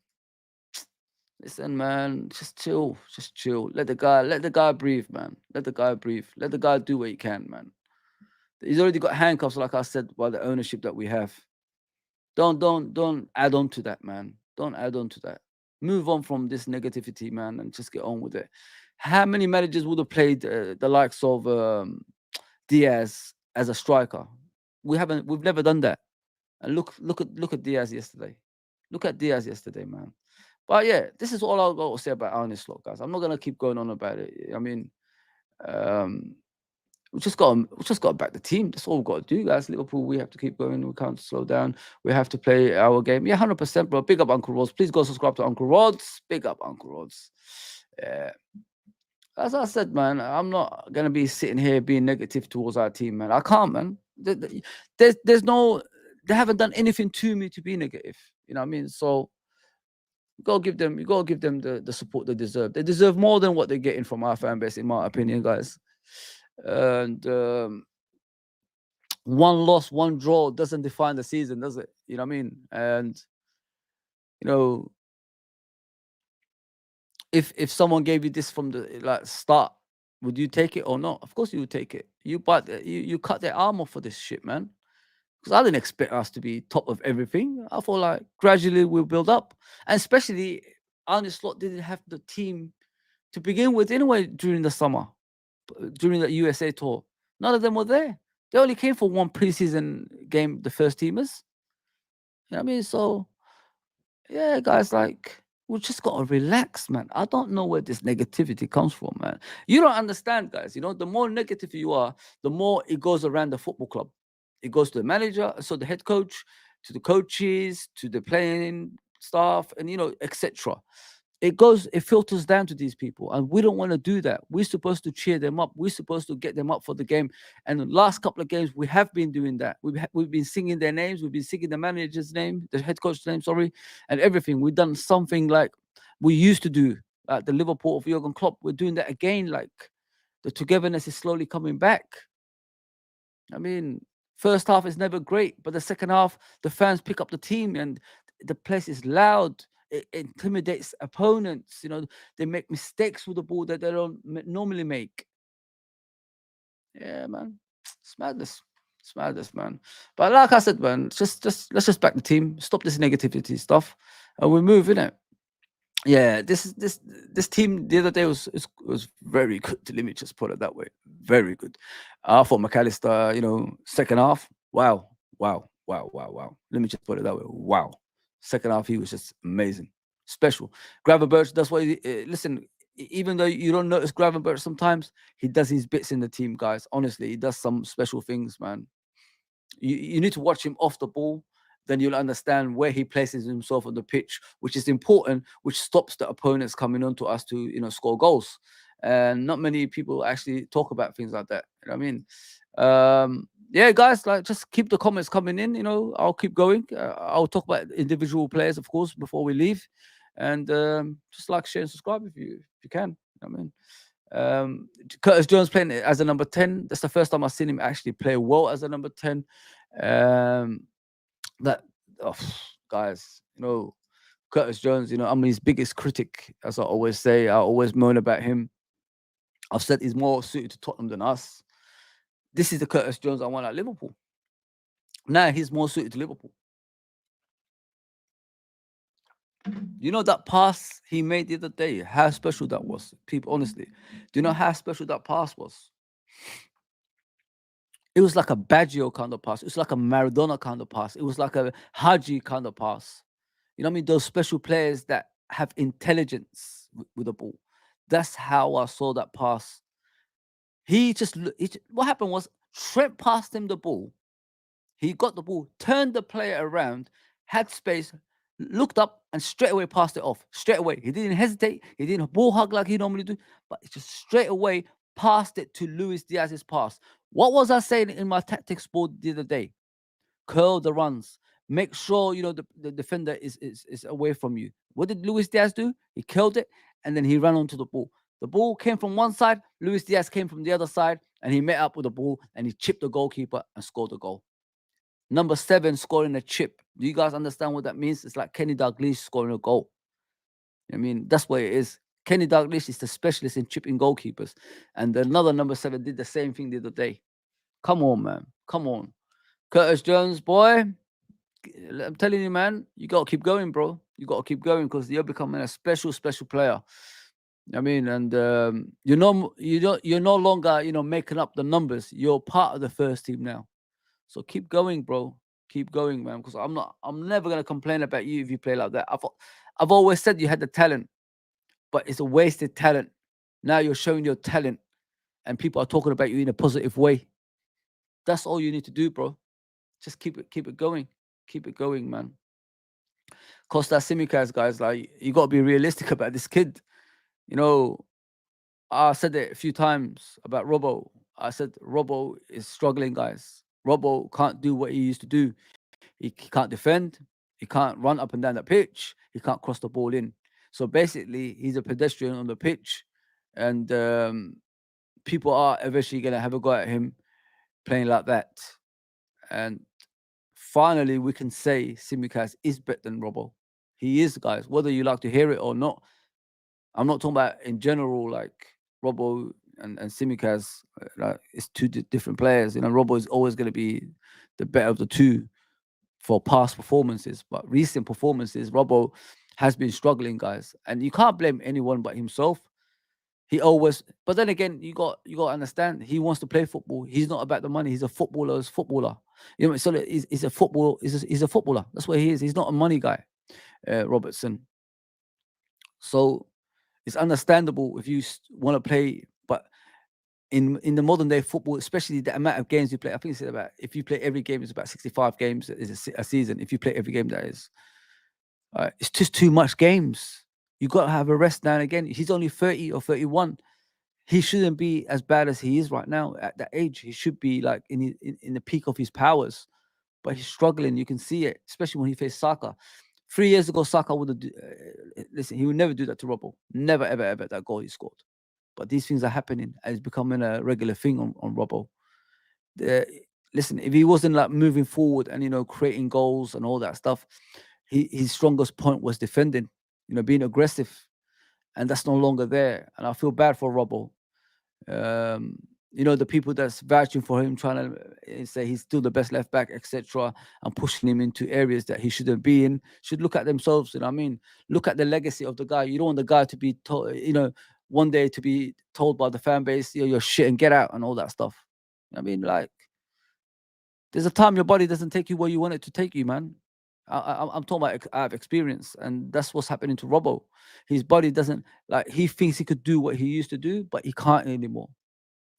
Speaker 2: Listen, man, just chill. Just chill. Let the guy breathe, man. Let the guy breathe. Let the guy do what he can, man. He's already got handcuffs, like I said, by the ownership that we have. Don't add on to that, man. Don't add on to that. Move on from this negativity, man, and just get on with it. How many managers would have played the likes of Diaz as a striker? We've never done that. And look at Diaz yesterday. Look at Diaz yesterday, man. But yeah, this is all I've got to say about Arne Slot, guys. I'm not gonna keep going on about it. I mean, we just got to back the team. That's all we've got to do, guys. Liverpool, we have to keep going. We can't slow down. We have to play our game. Yeah, 100%, bro. Big up Uncle Rods. Please go subscribe to Uncle Rods. Big up Uncle Rods. As I said, man, I'm not gonna be sitting here being negative towards our team, man. I can't, man. There's no. They haven't done anything to me to be negative. You know what I mean? So you gotta give them the support they deserve. They deserve more than what they're getting from our fan base, in my opinion, guys. And 1 loss, 1 draw doesn't define the season, does it? You know what I mean? And if someone gave you this from the start, would you take it or not? Of course you would take it. You cut their arm off for this shit, man. Because I didn't expect us to be top of everything. I thought like gradually we'll build up, and especially Arne Slot didn't have the team to begin with anyway during the summer, during the USA tour. None of them were there. They only came for 1 preseason game, the first teamers. You know what I mean? So yeah, guys, like, we just gotta relax, man. I don't know where this negativity comes from, man. You don't understand, guys. The more negative you are, the more it goes around the football club. It goes to the manager, so the head coach, to the coaches, to the playing staff, and etc. It filters down to these people, and we don't want to do that. We're supposed to cheer them up. We're supposed to get them up for the game. And the last couple of games, we have been doing that. We've been singing their names. We've been singing the manager's name, the head coach's name, sorry, and everything. We've done something like we used to do, like the Liverpool of Jurgen Klopp. We're doing that again. Like, the togetherness is slowly coming back. I mean, first half is never great, but the second half, the fans pick up the team, and the place is loud. It intimidates opponents. They make mistakes with the ball that they don't normally make. Yeah, man, it's madness. It's madness, man. But like I said, man, let's just back the team. Stop this negativity stuff, and we move, innit? Yeah, this team the other day was very good. Let me just put it that way. Very good. I thought McAllister, second half, wow. Let me just put it that way. Wow. Second half, he was just amazing, special. Gravenberch, that's why. Listen, even though you don't notice Gravenberch sometimes, he does his bits in the team, guys. Honestly, he does some special things, man. You need to watch him off the ball. Then you'll understand where he places himself on the pitch, which is important, which stops the opponents coming onto us to, score goals. And not many people actually talk about things like that. You know what I mean? Yeah, guys, like, just keep the comments coming in. I'll keep going. I'll talk about individual players, of course, before we leave. And just like, share, and subscribe if you can. You know what I mean? Curtis Jones playing as a number 10. That's the first time I've seen him actually play well as a number 10. that, oh, guys, Curtis Jones, I'm his biggest critic, as I always say. I always moan about him. I've said he's more suited to Tottenham than us. This is the Curtis Jones I want at Liverpool. Now he's more suited to Liverpool. That pass he made the other day, how special that was. People, honestly, do you know how special that pass was? It was like a Baggio kind of pass. It was like a Maradona kind of pass. It was like a Haji kind of pass. You know what I mean? Those special players that have intelligence with the ball. That's how I saw that pass. What happened was Trent passed him the ball. He got the ball, turned the player around, had space, looked up, and straight away passed it off. Straight away. He didn't hesitate. He didn't ball hug like he normally do, but he just straight away passed it to Luis Diaz's pass. What was I saying in my tactics board the other day? Curl the runs. Make sure the defender is away from you. What did Luis Diaz do? He curled it and then he ran onto the ball. The ball came from one side, Luis Diaz came from the other side, and he met up with the ball and he chipped the goalkeeper and scored the goal. Number 7 scoring a chip. Do you guys understand what that means? It's like Kenny Dalglish scoring a goal. I mean, that's what it is. Kenny Dalglish is the specialist in chipping goalkeepers. And another number 7 did the same thing the other day. Come on, man. Come on. Curtis Jones, boy. I'm telling you, man, you got to keep going, bro. You got to keep going because you're becoming a special, special player. I mean, and you're no longer, making up the numbers. You're part of the first team now. So keep going, bro. Keep going, man. Because I'm never gonna complain about you if you play like that. I've always said you had the talent, but it's a wasted talent. Now you're showing your talent, and people are talking about you in a positive way. That's all you need to do, bro. Just keep it going. Keep it going, man. Costa Simicas, guys, like you gotta be realistic about this kid. I said it a few times about Robbo. I said Robbo is struggling, guys. Robbo can't do what he used to do. He can't defend. He can't run up and down the pitch. He can't cross the ball in. So basically, he's a pedestrian on the pitch, and people are eventually going to have a go at him playing like that. And finally, we can say Simicas is better than Robbo. He is, guys, whether you like to hear it or not. I'm not talking about in general, like Robbo and Simicas. Like, it's two different players. Robbo is always going to be the better of the two for past performances, but recent performances, Robbo has been struggling, guys, and you can't blame anyone but himself. But then again, you got to understand, he wants to play football. He's not about the money. He's a footballer's footballer. So he's a footballer. That's what he is. He's not a money guy, Robertson. So it's understandable if you want to play, but in the modern day football, especially the amount of games you play, I think it's about, if you play every game, it's about 65 games is a season. If you play every game, that is, it's just too much games. You got to have a rest now and again. He's only 30 or 31. He shouldn't be as bad as he is right now at that age. He should be like in the peak of his powers, but he's struggling. You can see it, especially when he faced Saka. 3 years ago, Saka would have, listen, he would never do that to Robbo. Never, ever, ever, that goal he scored. But these things are happening, and it's becoming a regular thing on Robbo. Listen, if he wasn't like moving forward and creating goals and all that stuff, his strongest point was defending, being aggressive, and that's no longer there. And I feel bad for Robbo. The people that's vouching for him, trying to say he's still the best left back, etc., and pushing him into areas that he shouldn't be in, should look at themselves. I mean, look at the legacy of the guy. You don't want the guy to be told, one day to be told by the fan base, you're shit and get out and all that stuff. I mean, like, there's a time your body doesn't take you where you want it to take you, man. I'm talking about I have experience, and that's what's happening to Robbo. His body doesn't, like, he thinks he could do what he used to do, but he can't anymore,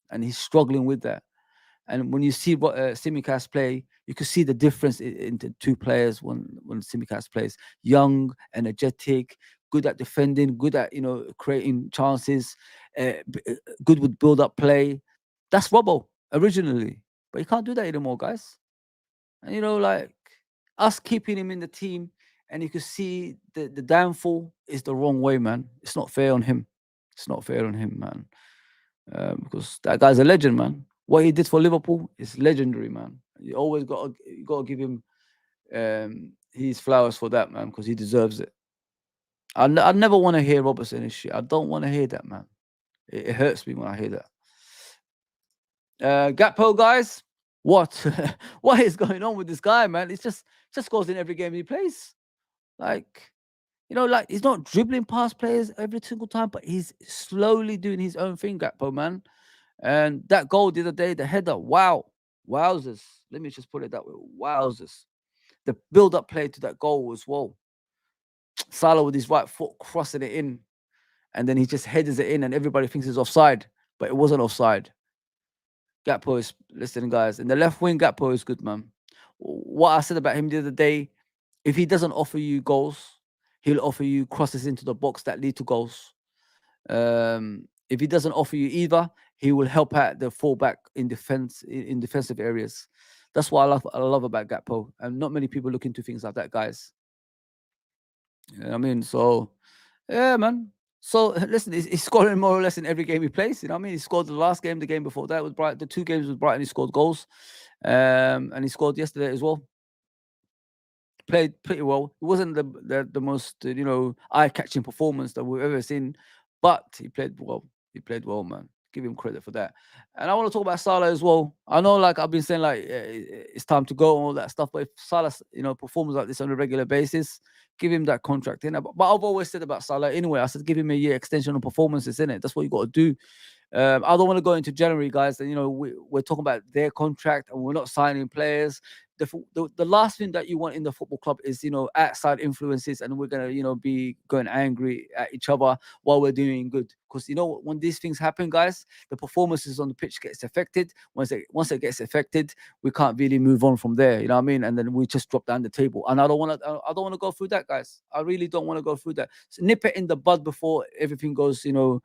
Speaker 2: and he's struggling with that. And when you see what Simicas play, you can see the difference in the two players when Simicas plays. Young, energetic, good at defending, good at creating chances, good with build-up play. That's Robbo originally, but he can't do that anymore, guys. And like, us keeping him in the team, and you can see the downfall is the wrong way, man. It's not fair on him. It's not fair on him, man. Because that guy's a legend, man. What he did for Liverpool is legendary, man. You always got to give him He's flowers for that, man, because he deserves it. I never want to hear Robertson and shit. I don't want to hear that, man. It hurts me when I hear that. Gakpo, guys, what what is going on with this guy, man? It's just goes in every game he plays. Like, like he's not dribbling past players every single time, but he's slowly doing his own thing, Gakpo, man. And that goal the other day, the header, wow, wowzers. Let me just put it that way, wowzers. The build-up play to that goal was, whoa. Salah with his right foot crossing it in, and then he just headers it in, and everybody thinks it's offside, but it wasn't offside. Gakpo is, listen, guys, in the left wing, Gakpo is good, man. What I said about him the other day, if he doesn't offer you goals, he'll offer you crosses into the box that lead to goals. If he doesn't offer you either, he will help out the fullback in defensive areas. That's what I love about Gakpo, and not many people look into things like that, guys. You know what I mean? So, yeah, man. So listen, he's scoring more or less in every game he plays. You know what I mean? He scored the last game, the game before that with Brighton, the 2 games with Brighton, he scored goals, and he scored yesterday as well. Played pretty well. It wasn't the most eye-catching performance that we've ever seen, but he played well. He played well, man. Give him credit for that. And I want to talk about Salah as well. I know, like I've been saying, like it's time to go and all that stuff. But if Salah, performs like this on a regular basis, give him that contract. But I've always said about Salah anyway. I said give him a year extension on performances, in it. That's what you got to do. I don't want to go into January, guys. And we're talking about their contract, and we're not signing players. The last thing that you want in the football club is outside influences, and we're gonna be going angry at each other while we're doing good. Because when these things happen, guys, the performances on the pitch gets affected. Once it gets affected, we can't really move on from there. You know what I mean? And then we just drop down the table. And I don't want to go through that, guys. I really don't want to go through that. So nip it in the bud before everything goes down,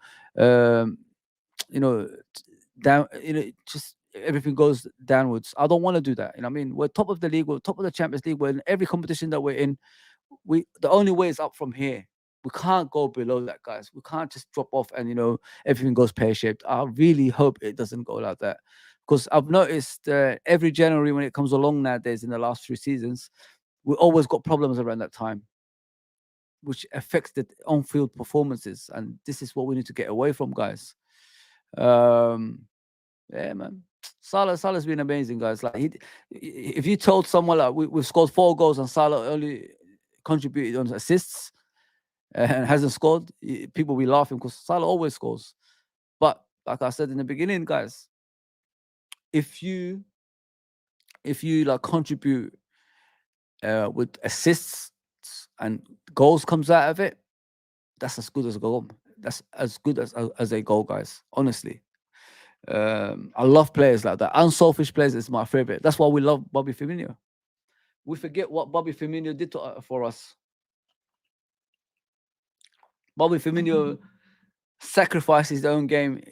Speaker 2: just everything goes downwards. I don't want to do that. You know what I mean? We're top of the league, we're top of the Champions League, we're in every competition that we're in. The only way is up from here. We can't go below that, guys. We can't just drop off and everything goes pear-shaped. I really hope it doesn't go like that. Because I've noticed every January when it comes along nowadays in the last 3 seasons, we always got problems around that time, which affects the on-field performances. And this is what we need to get away from, guys. Yeah, man. Salah's been amazing, guys. Like if you told someone like we've scored 4 goals and Salah only contributed on assists and hasn't scored, people will be laughing because Salah always scores. But like I said in the beginning, guys, if you like contribute with assists and goals comes out of it, that's as good as a goal. That's as good as a goal, guys. Honestly. I love players like that. Unselfish players is my favorite. That's why we love Bobby Firmino. We forget what Bobby Firmino did for us. Bobby Firmino sacrificed his own game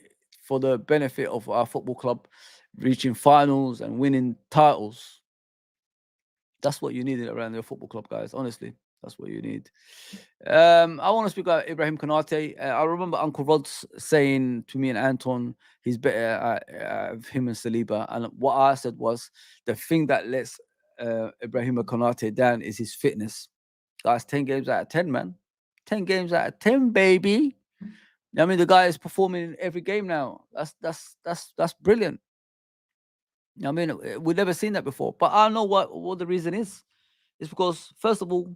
Speaker 2: for the benefit of our football club, reaching finals and winning titles. That's what you need around your football club, guys. Honestly, that's what you need. I want to speak about Ibrahim Konate. I remember Uncle Rod saying to me and Anton, he's better at him and Saliba. And what I said was, the thing that lets Ibrahim Konate down is his fitness. Guys, 10 games out of 10, man. 10 games out of 10, baby. I mean, the guy is performing in every game now. That's brilliant. I mean, we've never seen that before. But I know what the reason is. It's because, first of all,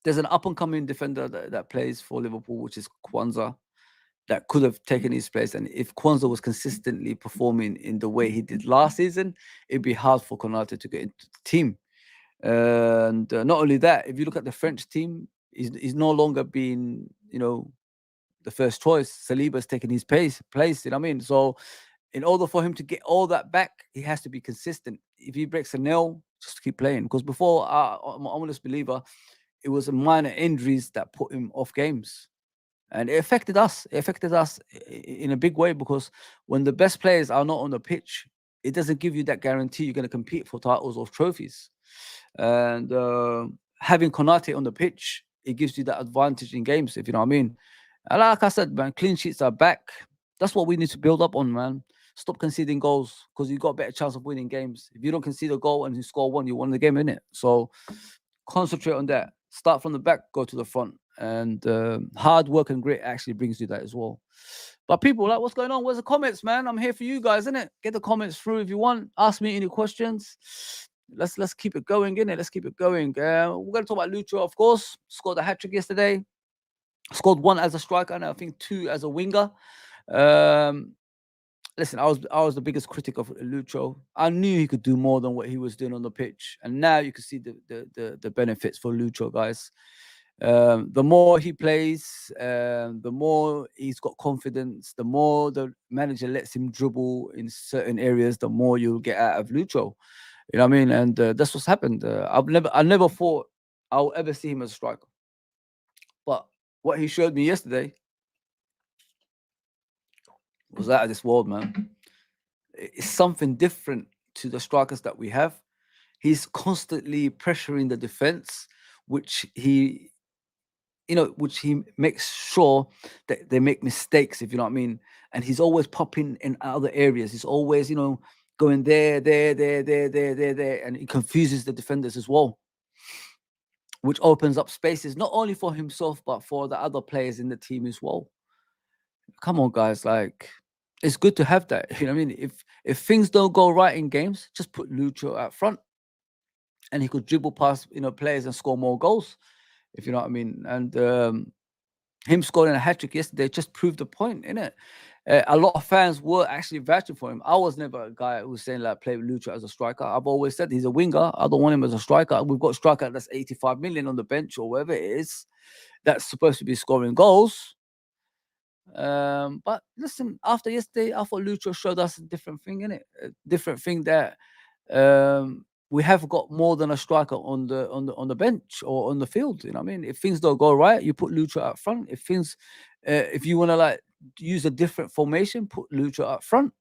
Speaker 2: there's an up-and-coming defender that plays for Liverpool, which is Kwanzaa, that could have taken his place. And if Kwanzaa was consistently performing in the way he did last season, it'd be hard for Konate to get into the team. And not only that, if you look at the French team, he's no longer being, the first choice. Saliba's taken his place, you know what I mean? So in order for him to get all that back, he has to be consistent. If he breaks a nail, just keep playing. Because before, I'm an honest believer, it was minor injuries that put him off games. And it affected us. It affected us in a big way, because when the best players are not on the pitch, it doesn't give you that guarantee you're going to compete for titles or trophies. And having Konate on the pitch, it gives you that advantage in games, if you know what I mean. And like I said, man, clean sheets are back. That's what we need to build up on, man. Stop conceding goals because you got a better chance of winning games. If you don't concede a goal and you score one, you won the game, innit? So concentrate on that. Start from the back, go to the front. And hard work and grit actually brings you that as well. But people, like, what's going on? Where's the comments, man? I'm here for you guys, innit? Get the comments through if you want. Ask me any questions. Let's keep it going, innit? Let's keep it going. We're going to talk about Lucho, of course. Scored a hat-trick yesterday. Scored one as a striker and I think two as a winger. Listen, I was the biggest critic of Lucho. I knew he could do more than what he was doing on the pitch, and now you can see the benefits for Lucho, guys. The more he plays, the more he's got confidence. The more the manager lets him dribble in certain areas, the more you'll get out of Lucho. You know what I mean? And that's what's happened. I never thought I'll ever see him as a striker, but what he showed me yesterday was out of this world, man. It's something different to the strikers that we have. He's constantly pressuring the defense, which he makes sure that they make mistakes, if you know what I mean. And he's always popping in other areas. He's always, going there, and he confuses the defenders as well, which opens up spaces not only for himself but for the other players in the team as well. Come on, guys, like, it's good to have that. You know what I mean? If things don't go right in games, just put Lucho out front, and he could dribble past players and score more goals, if you know what I mean. And him scoring a hat trick yesterday just proved the point, innit? A lot of fans were actually vouching for him. I was never a guy who was saying like play with Lucho as a striker. I've always said he's a winger. I don't want him as a striker. We've got a striker that's 85 million on the bench or whatever it is that's supposed to be scoring goals. But listen, after yesterday, I thought Lucho showed us a different thing, innit? A different thing that we have got more than a striker on the bench or on the field. You know what I mean? If things don't go right, you put Lucho up front. If you want to like use a different formation, put Lucho up front.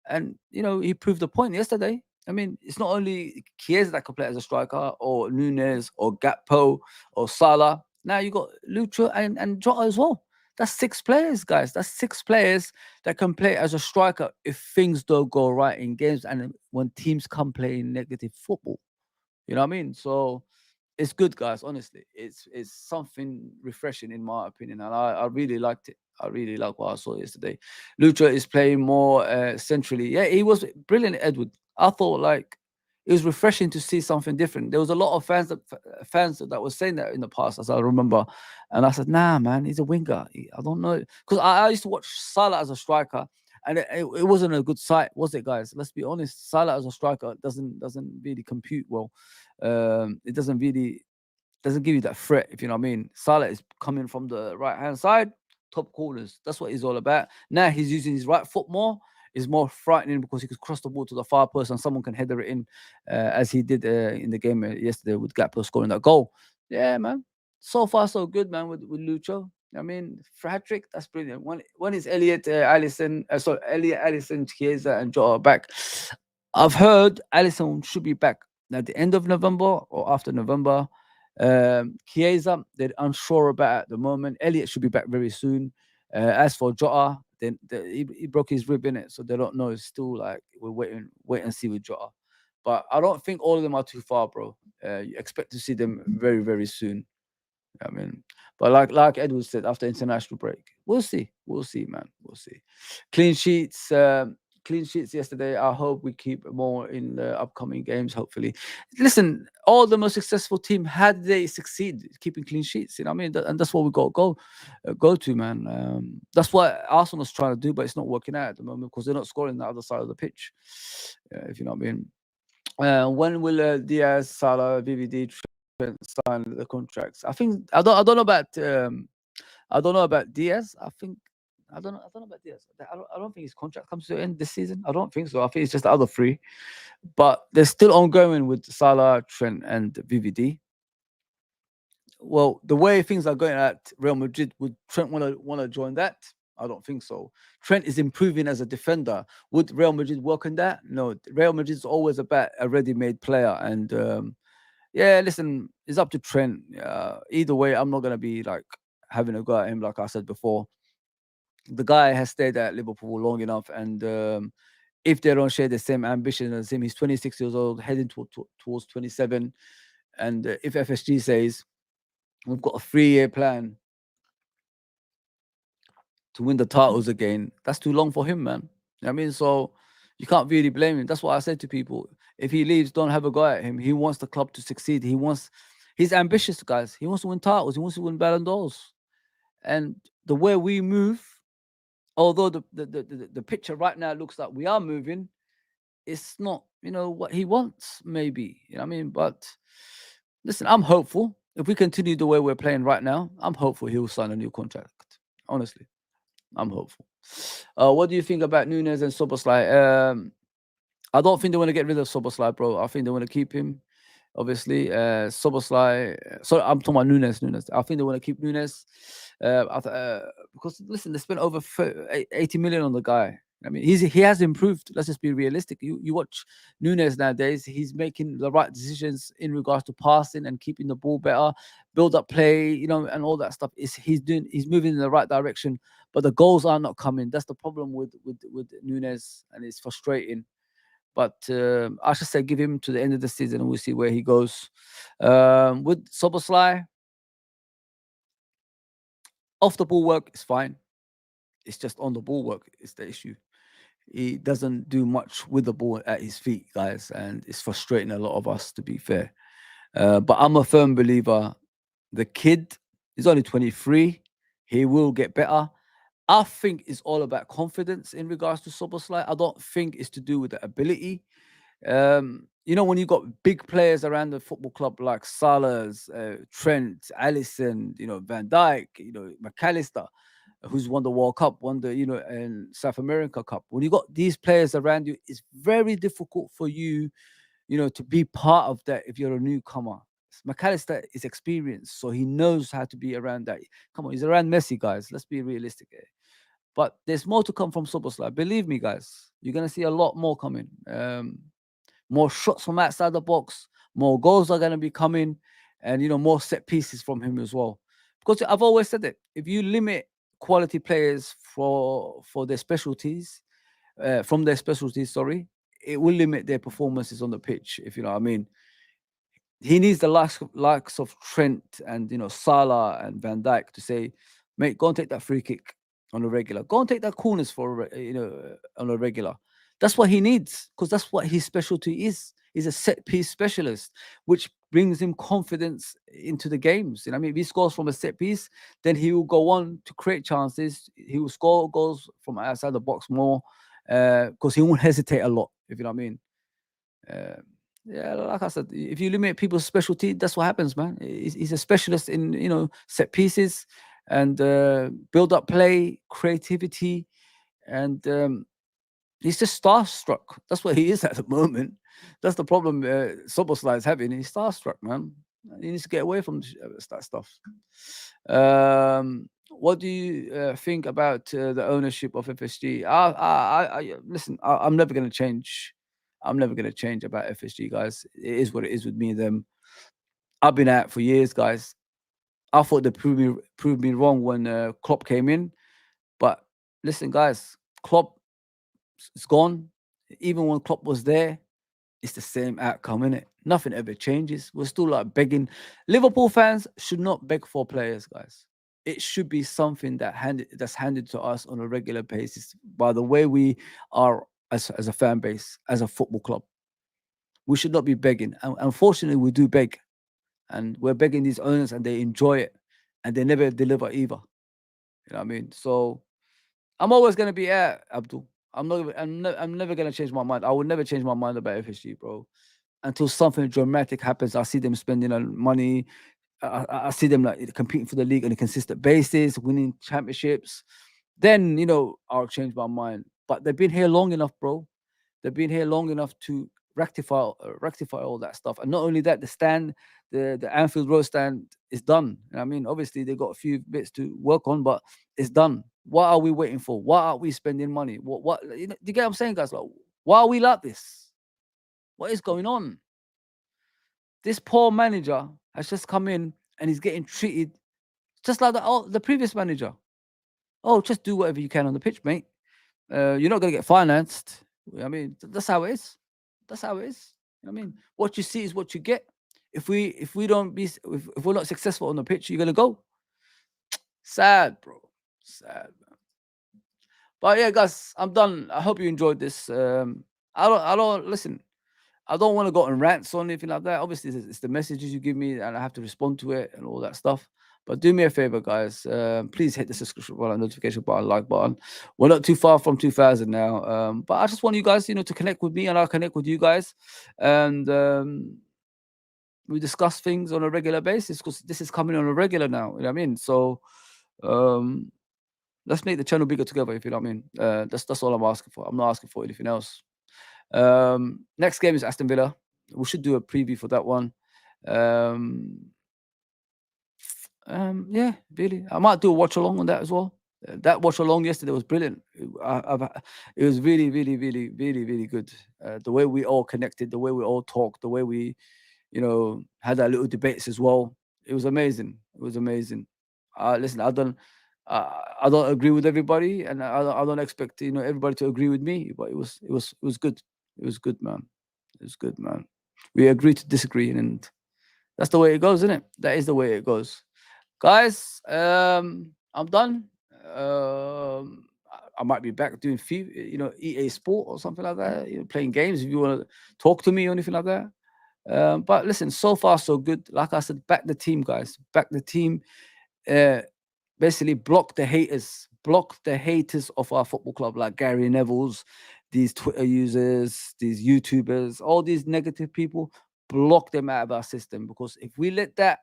Speaker 2: And he proved the point yesterday. I mean, it's not only Chiesa that can play as a striker, or Nunes, or Gakpo, or Salah. Now you got Lucho and Jota as well. That's 6 players, guys. That's 6 players that can play as a striker if things don't go right in games and when teams come playing negative football. You know what I mean? So it's good, guys. Honestly, it's something refreshing in my opinion, and I really liked it. I really like what I saw yesterday. Lucho is playing more centrally. Yeah, he was brilliant, Edward. I thought like it was refreshing to see something different. There was a lot of fans that were saying that in the past, as I remember, and I said, "Nah, man, he's a winger. I don't know," because I used to watch Salah as a striker, and it wasn't a good sight, was it, guys? Let's be honest. Salah as a striker doesn't really compute well. It doesn't give you that threat, if you know what I mean. Salah is coming from the right hand side, top corners. That's what he's all about. Now he's using his right foot more. Is more frightening because he could cross the ball to the far post and someone can header it in, as he did in the game yesterday with Gakpo scoring that goal. Yeah, man. So far, so good, man, with Lucho. I mean, for hat trick, that's brilliant. When is Elliot, Allison, Chiesa, and Jota back? I've heard Allison should be back at the end of November or after November. Chiesa, they're unsure about at the moment. Elliot should be back very soon. As for Jota, then he broke his rib in it, so they don't know. It's still like we're wait and see with Jota. But I don't think all of them are too far, bro. You expect to see them very, very soon. I mean, but like Edward said, after international break, we'll see, man, we'll see. Clean sheets yesterday. I hope we keep more in the upcoming games. Hopefully, listen, all the most successful team, had they succeed keeping clean sheets, you know what I mean, and that's what we got to go to, man. That's what Arsenal's trying to do, but it's not working out at the moment because they're not scoring the other side of the pitch. If you know what I mean. When will Diaz, Salah, VVD sign the contracts? I don't know about Diaz. I don't know about Diaz. I don't think his contract comes to an end this season. I don't think so. I think it's just the other 3. But they're still ongoing with Salah, Trent, and VVD. Well, the way things are going at Real Madrid, would Trent want to join that? I don't think so. Trent is improving as a defender. Would Real Madrid work on that? No. Real Madrid is always about a ready-made player, and yeah, listen, it's up to Trent. Either way, I'm not gonna be like having a go at him, like I said before. the guy has stayed at Liverpool long enough, and if they don't share the same ambition as him, he's 26 years old, heading towards 27, and if FSG says we've got a 3-year plan to win the titles again, that's too long for him, man. You know what I mean, so you can't really blame him. That's what I said to people. If he leaves, don't have a go at him. He wants the club to succeed. He's ambitious, guys. He wants to win titles. He wants to win Ballon d'Ors. And the way we move, although the picture right now looks like we are moving, it's not, what he wants, maybe. You know what I mean? But listen, I'm hopeful. If we continue the way we're playing right now, I'm hopeful he'll sign a new contract. Honestly, I'm hopeful. What do you think about Nunes and Soboslai? I don't think they want to get rid of Soboslai, bro. I think they want to keep him. Obviously, Soboslai. Sorry, I'm talking about Nunes. I think they want to keep Nunes because listen, they spent over 80 million on the guy. I mean, he has improved. Let's just be realistic. You watch Nunes nowadays; he's making the right decisions in regards to passing and keeping the ball better, build up play, and all that stuff. He's moving in the right direction, but the goals are not coming. That's the problem with Nunes, and it's frustrating. But I should say give him to the end of the season and we'll see where he goes. With Soboslai, off the ball work is fine. It's just on the ball work is the issue. He doesn't do much with the ball at his feet, guys, and it's frustrating a lot of us, to be fair. But I'm a firm believer. The kid is only 23. He will get better. I think it's all about confidence in regards to Soboslai. I don't think it's to do with the ability. When you got big players around the football club like Salah's, Trent, Alisson, Van Dijk, McAllister, who's won the World Cup, won the and South America Cup. When you got these players around you, it's very difficult for you, to be part of that if you're a newcomer. McAllister is experienced, so he knows how to be around that. Come on, he's around Messi, guys. Let's be realistic here. But there's more to come from Soboslai. Believe me, guys. You're going to see a lot more coming. More shots from outside the box. More goals are going to be coming. And, more set pieces from him as well. Because I've always said that if you limit quality players for their specialties, from their specialties, it will limit their performances on the pitch, if you know what I mean. He needs the likes of Trent and, Salah and Van Dijk to say, mate, go and take that free kick on a regular. Go and take that corners on a regular. That's what he needs, because that's what his specialty is. He's a set piece specialist, which brings him confidence into the games. I mean, if he scores from a set piece, then he will go on to create chances. He will score goals from outside the box more, because he won't hesitate a lot, if you know what I mean. Yeah, like I said, if you limit people's specialty, that's what happens, man. He's a specialist in, set pieces and build up play, creativity, and he's just starstruck. That's what he is at the moment. That's the problem Soboslai is having. He's starstruck, man. He needs to get away from that stuff. What do you think about the ownership of FSG? Listen, I'm never going to change. I'm never going to change about FSG, guys. It is what it is with me and them. I've been out for years, guys. I thought they proved me wrong when Klopp came in. But listen, guys, Klopp is gone. Even when Klopp was there, it's the same outcome, innit? Nothing ever changes. We're still like begging. Liverpool fans should not beg for players, guys. It should be something that's handed to us on a regular basis by the way we are as a fan base, as a football club. We should not be begging. And unfortunately, we do beg. And we're begging these owners and they enjoy it. And they never deliver either. You know what I mean? So I'm always going to be Abdul. I'm never going to change my mind. I will never change my mind about FSG, bro. Until something dramatic happens. I see them spending money. I see them like competing for the league on a consistent basis, winning championships. Then, I'll change my mind. But they've been here long enough, bro. They've been here long enough to rectify all that stuff. And not only that, the Anfield Road stand is done. I mean, obviously they got a few bits to work on, but it's done. What are we waiting for? Why are we spending money? What do you get what I'm saying, guys? Like, why are we like this? What is going on? This poor manager has just come in and he's getting treated just like the previous manager. Oh, just do whatever you can on the pitch, mate. You're not going to get financed. I mean, that's how it is. That's how it is. I mean, what you see is what you get. If we don't be if we're not successful on the pitch, you're gonna go. Sad, bro. Sad. But yeah, guys, I'm done. I hope you enjoyed this. I don't listen. I don't want to go on rants or anything like that. Obviously, it's the messages you give me, and I have to respond to it and all that stuff. But do me a favor, guys. Please hit the subscription button, notification button, like button. We're not too far from 2,000 now. But I just want you guys, to connect with me, and I'll connect with you guys, and we discuss things on a regular basis because this is coming on a regular now. You know what I mean? So um, let's make the channel bigger together. If you know what I mean. That's all I'm asking for. I'm not asking for anything else. Next game is Aston Villa. We should do a preview for that one. Yeah, really. I might do a watch along on that as well. That watch along yesterday was brilliant. It was really, really, really, really, really good. The way we all connected, the way we all talked, the way we, had our little debates as well. It was amazing. It was amazing. Listen, I don't agree with everybody, and I don't expect everybody to agree with me. But it was good. It was good, man. It was good, man. We agree to disagree, and that's the way it goes, isn't it? That is the way it goes, guys. I'm done. I might be back doing FIFA, EA Sport or something like that. Playing games if you want to talk to me or anything like that. But listen, so far so good. Like I said, back the team, guys. Back the team. Basically, block the haters. Block the haters of our football club, like Gary Neville's, these Twitter users, these YouTubers, all these negative people. Block them out of our system, because if we let that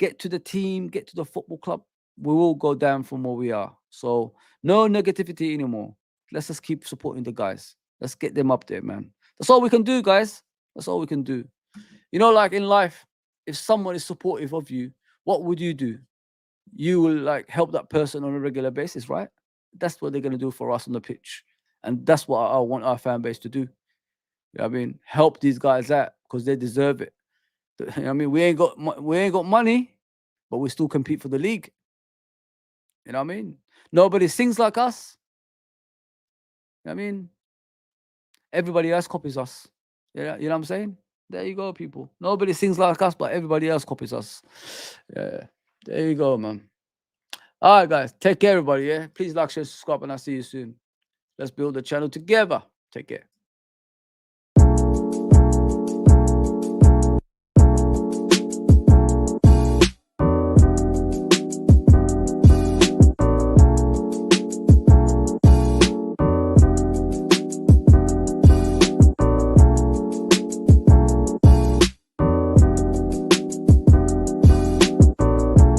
Speaker 2: get to the team, get to the football club, we will go down from where we are. So no negativity anymore. Let's just keep supporting the guys. Let's get them up there, man. That's all we can do, guys. That's all we can do. Like in life, if someone is supportive of you, what would you do? You will like help that person on a regular basis, right? That's what they're going to do for us on the pitch. And that's what I want our fan base to do. I mean, help these guys out because they deserve it. I mean, we ain't got money, but we still compete for the league. You know what I mean? Nobody sings like us. I mean, everybody else copies us. Yeah, you know what I'm saying? There you go, people. Nobody sings like us, but everybody else copies us. Yeah, there you go, man. All right, guys. Take care, everybody. Yeah, please like, share, subscribe, and I'll see you soon. Let's build the channel together. Take care.